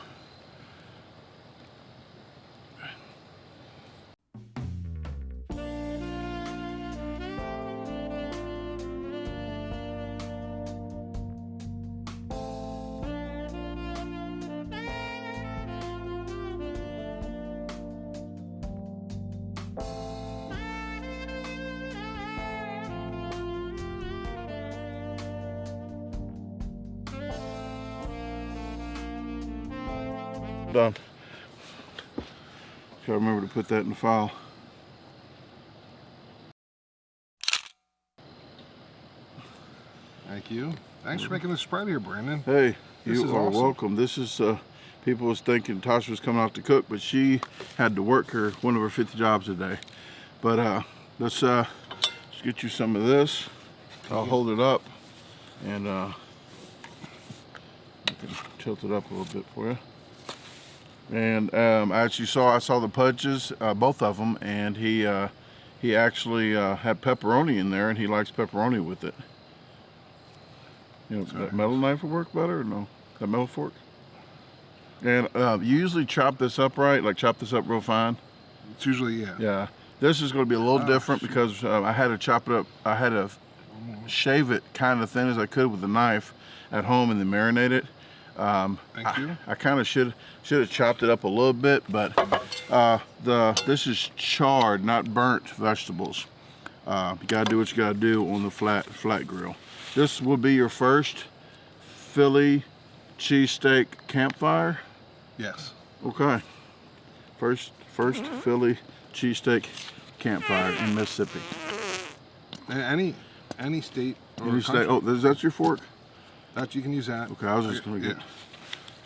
Done. Gotta remember to put that in the file. Thank you. Thanks for making the spread here, Brandon. Hey, This you is are awesome. welcome. This is people was thinking Tasha was coming out to cook, but she had to work one of her 50 jobs a day. But let's get you some of this. I'll hold it up and I can tilt it up a little bit for you. And I saw the Pudges, both of them, and he actually had pepperoni in there, and he likes pepperoni with it. You know, that metal knife will work better, or no? That metal fork? And you usually chop this up right, like chop this up real fine. It's usually, yeah. Yeah. This is going to be a little different shoot. because I had to chop it up. I had to shave it kind of thin as I could with a knife at home and then marinate it. Thank you. I kind of should have chopped it up a little bit, but this is charred, not burnt vegetables. You gotta do what you gotta do on the flat grill. This will be your first Philly cheesesteak campfire. Yes. Okay. First Philly cheesesteak campfire in Mississippi. Any state or Any state? country. Oh, that's your fork. You can use that. Okay, I was just gonna get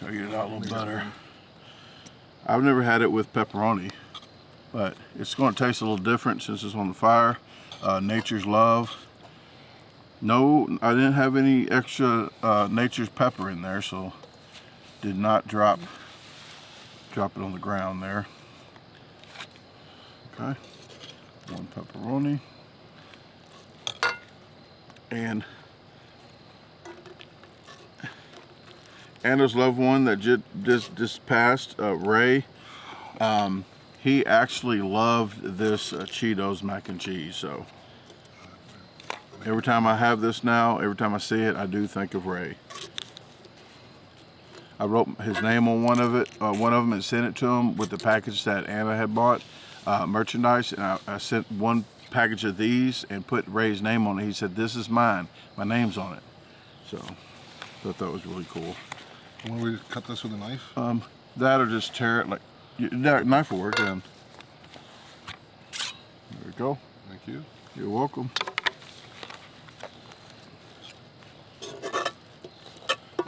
Yeah. it out a little better. I've never had it with pepperoni, but it's going to taste a little different since it's on the fire. Nature's Love. No, I didn't have any extra Nature's Pepper in there, so did not drop it on the ground there. Okay, one pepperoni and Anna's loved one that just passed, Ray. He actually loved this Cheetos mac and cheese. So every time I have this now, every time I see it, I do think of Ray. I wrote his name on one of them, and sent it to him with the package that Anna had bought, merchandise, and I sent one package of these and put Ray's name on it. He said, "This is mine. My name's on it." So thought that was really cool. When we cut this with a knife? That or just tear it like that knife will work. Then there we go. Thank you. You're welcome.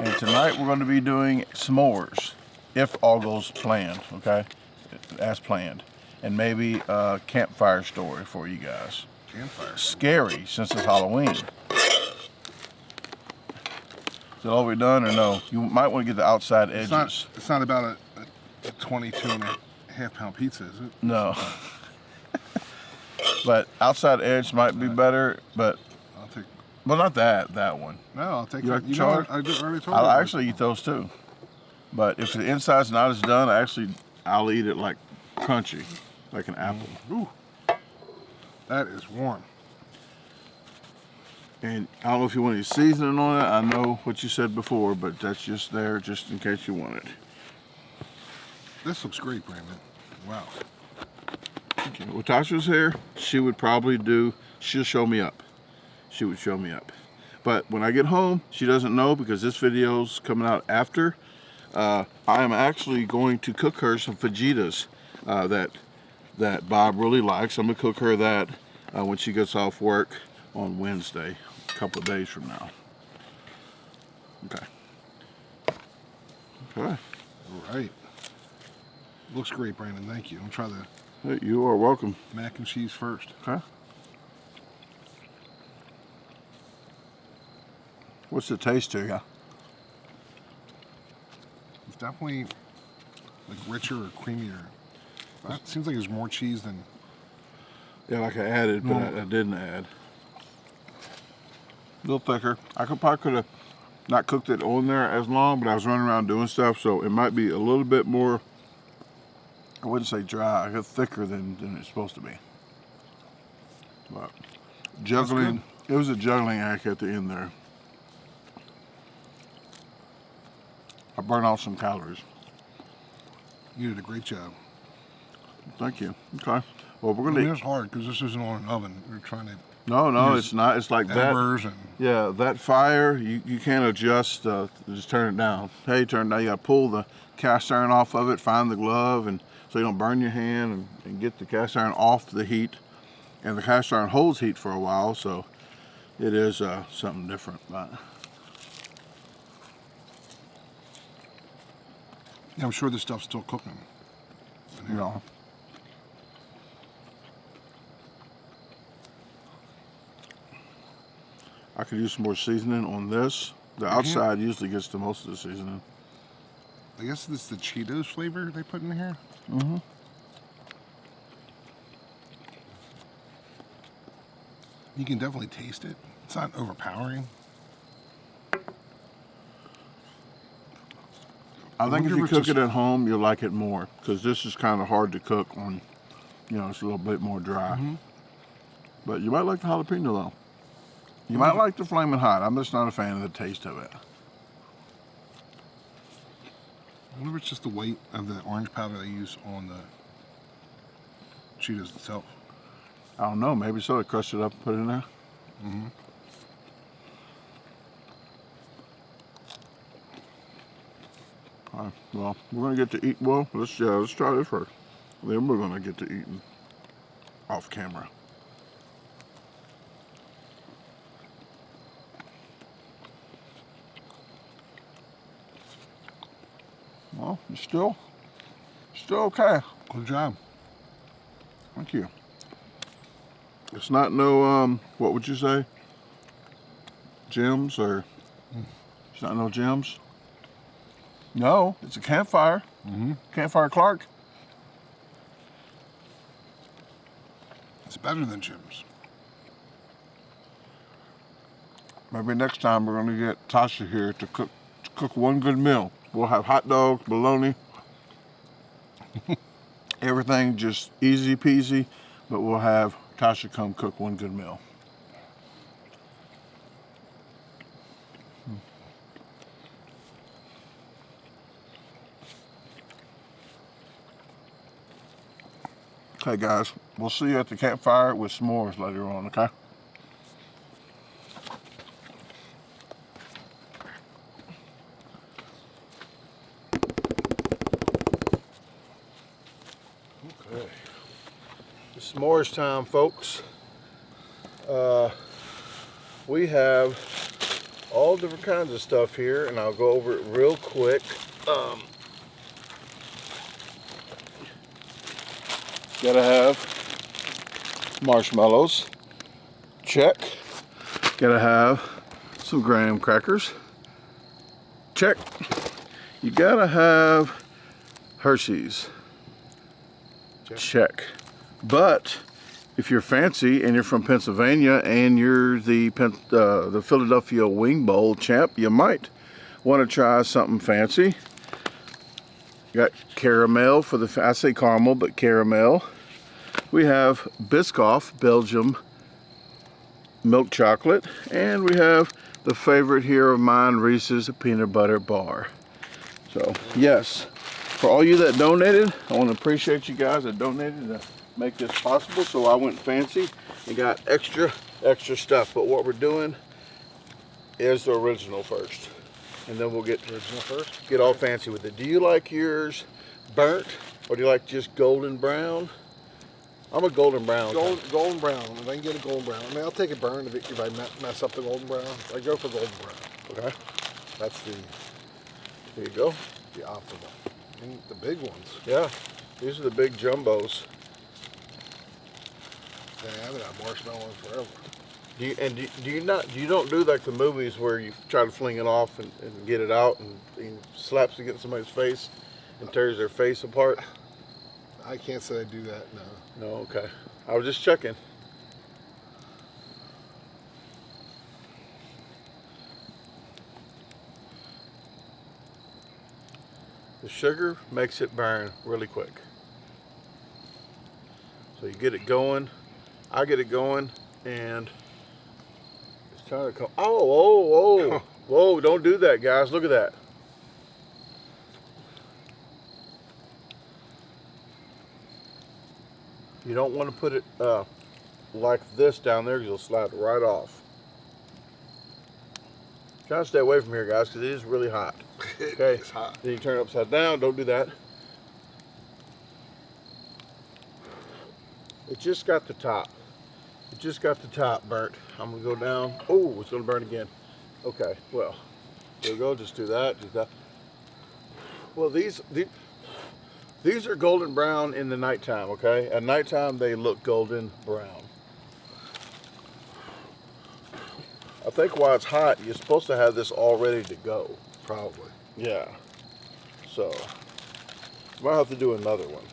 And tonight we're going to be doing s'mores, if all goes planned, okay? As planned. And maybe a campfire story for you guys. Campfire. Scary, since it's Halloween. Is that all we've done, or no? You might want to get the outside edges. It's not about a 22.5 pound pizza, is it? No. But outside edge might be better, but... I'll take... Well, not that one. No, I'll take You that. like You char? know, I already told you. I'll actually eat those too. But if the inside's not as done, I'll eat it like crunchy, like an apple. Ooh, that is warm. And I don't know if you want any seasoning on it. I know what you said before, but that's just there just in case you want it. This looks great, Brandon. Wow. Okay. Well, Tasha's here. She would probably she'll show me up. She would show me up. But when I get home, she doesn't know because this video's coming out after. I am actually going to cook her some fajitas that Bob really likes. I'm going to cook her that when she gets off work on Wednesday, a couple of days from now. Okay. Okay. All right. Looks great, Brandon. Thank you. I'll try the Hey, you are welcome. mac and cheese first. Okay. What's the taste to you? It's definitely like richer or creamier. It seems like there's more cheese than... Yeah, like I added, but I didn't add. A little thicker. I probably could have not cooked it on there as long, but I was running around doing stuff, so it might be a little bit more, I wouldn't say dry, I guess thicker than it's supposed to be. But juggling, it was a juggling act at the end there. I burned off some calories. You did a great job. Thank you. Okay. Well, we're I gonna. mean, it's hard because this isn't on an oven. We're trying to... No, it's not. It's like that. Embers and... Yeah, that fire, you can't adjust, just turn it down. Hey, turn it down. You got to pull the cast iron off of it, find the glove, and so you don't burn your hand, and get the cast iron off the heat. And the cast iron holds heat for a while, so it is something different. But Yeah, I'm sure this stuff's still cooking. you know, I could use some more seasoning on this. The outside usually gets the most of the seasoning. I guess this is the Cheetos flavor they put in here. Mm-hmm. You can definitely taste it. It's not overpowering. I think if you cook just... it at home, you'll like it more, because this is kind of hard to cook on, it's a little bit more dry. But you might like the jalapeno though. You might like the flaming hot. I'm just not a fan of the taste of it. I wonder if it's just the weight of the orange powder they use on the Cheetos itself. I don't know, maybe so. They crushed it up and put it in there. All right, well, we're gonna get to eat. Well, let's try this first. Then we're gonna get to eating off camera. Well, it's still okay. Good job. Thank you. It's not no what would you say? Gems or it's not no gems? No, it's a campfire. Campfire Clark. It's better than Jim's. Maybe next time we're gonna get Tasha here to cook one good meal. We'll have hot dogs, bologna, everything just easy peasy, but we'll have Tasha come cook one good meal. Okay guys, we'll see you at the campfire with s'mores later on, okay? Okay. It's s'mores time, folks. We have all different kinds of stuff here, and I'll go over it real quick. Gotta have marshmallows. Check. Gotta have some graham crackers. Check. You gotta have Hershey's. Check. But if you're fancy and you're from Pennsylvania and you're the Philadelphia Wing Bowl champ, you might want to try something fancy. Got caramel for the, I say caramel, but caramel. We have Biscoff, Belgium milk chocolate, and we have the favorite here of mine, Reese's peanut butter bar. So yes, for all you that donated, I want to appreciate you guys that donated to make this possible. So I went fancy and got extra stuff. But what we're doing is the original first, and then we'll get original first. Get all fancy with it. Do you like yours burnt, or do you like just golden brown? I'm a golden brown. Golden brown. If I can get a golden brown, I mean, I'll take a burn if I mess up the golden brown. I go for golden brown. Okay. That's the. Here you go. The optimal. And the big ones. Yeah. These are the big jumbos. Yeah, I haven't had marshmallow in forever. Do you don't do like the movies where you try to fling it off and get it out and slaps it against somebody's face and tears their face apart? I can't say I do that, no. No, okay. I was just checking. The sugar makes it burn really quick. So you get it going, I get it going, and it's trying to come. Oh, whoa, don't do that, guys. Look at that. You don't want to put it like this down there because you'll slide right off. Try to stay away from here, guys, because it is really hot. Okay, It's hot. Then you turn it upside down. Don't do that. It just got the top. It just got the top burnt. I'm gonna go down. Oh, it's gonna burn again. Okay, well, there we go. Just do that. Do that. Well, these are golden brown in the nighttime. Okay, at nighttime they look golden brown. I think while it's hot, you're supposed to have this all ready to go. Probably. Yeah. So, might have to do another one.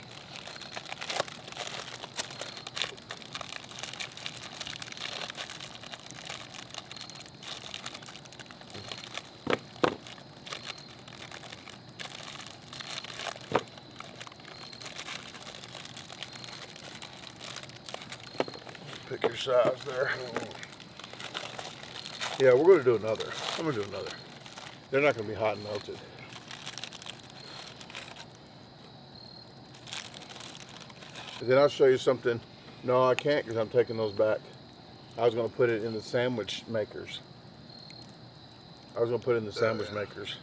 Pick your size there. Yeah, we're going to do another. I'm going to do another. They're not going to be hot and melted. And then I'll show you something. No, I can't because I'm taking those back. I was going to put it in the sandwich makers. Makers.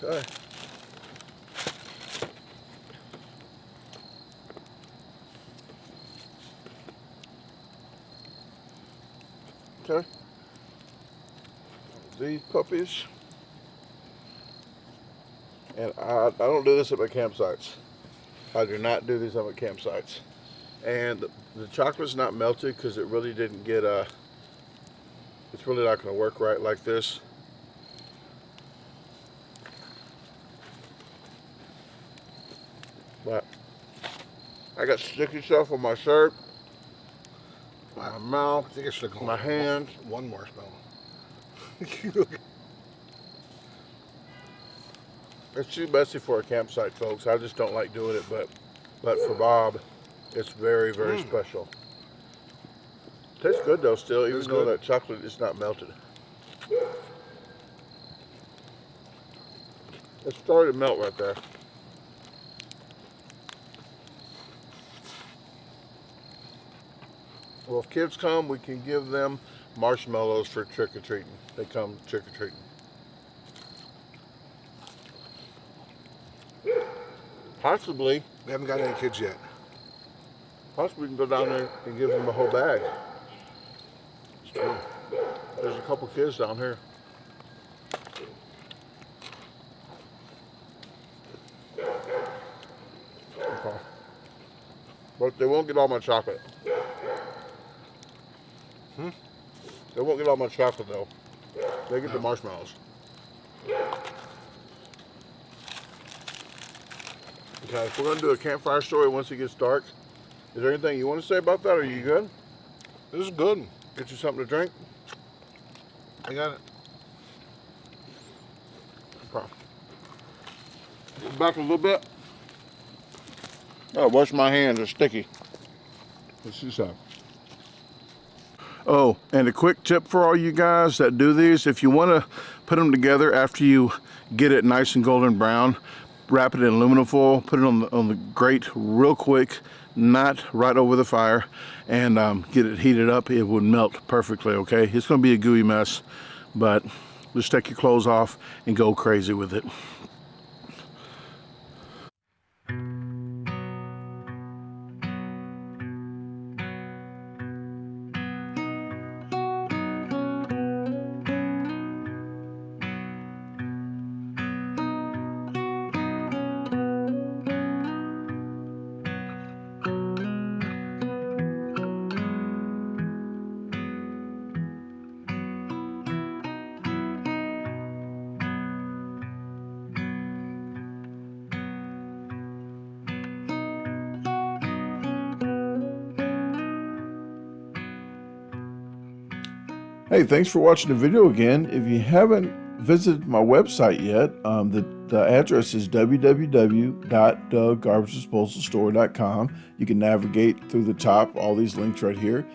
Okay. Okay. These puppies. And I don't do this at my campsites. I do not do these at my campsites. And the chocolate's not melted because it really didn't get it's really not going to work right like this. But I got sticky stuff on my shirt, my mouth, I think I should have my hands. one marshmallow. It's too messy for a campsite, folks. I just don't like doing it, but for Bob, it's very, very special. Tastes good though still, even though that chocolate is not melted. It started to melt right there. Well, if kids come, we can give them marshmallows for trick-or-treating. They come trick-or-treating. Possibly We haven't got any kids yet. we can go down there and give them a whole bag. It's true. There's a couple kids down here. Okay. But they won't get all my chocolate. They won't get all my chocolate though. They get the marshmallows. Okay, we're gonna do a campfire story once it gets dark. Is there anything you want to say about that? Are you good? This is good. Get you something to drink? I got it. Okay. Back a little bit. Oh, wash my hands, they're sticky. Let's see that. Oh, and a quick tip for all you guys that do these, if you want to put them together after you get it nice and golden brown, wrap it in aluminum foil, put it on the grate real quick, not right over the fire, and get it heated up. It would melt perfectly, okay? It's going to be a gooey mess, but just take your clothes off and go crazy with it. Hey, thanks for watching the video again. If you haven't visited my website yet, the address is www.DaGarbageDisposalStore.com. You can navigate through the top, all these links right here.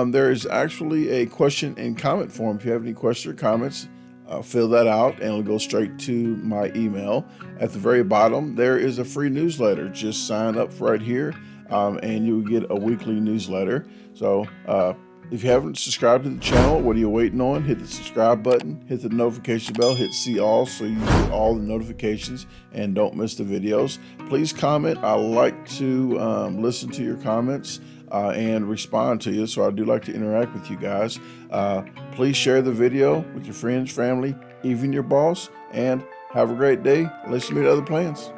There is actually a question and comment form. If you have any questions or comments, fill that out and it'll go straight to my email. At the very bottom, there is a free newsletter. Just sign up right here and you'll get a weekly newsletter. So, if you haven't subscribed to the channel, what are you waiting on? Hit the subscribe button, hit the notification bell, hit see all so you get all the notifications and don't miss the videos. Please comment. I like to listen to your comments and respond to you, so I do like to interact with you guys. Please share the video with your friends, family, even your boss, and have a great day. Let's meet other plans.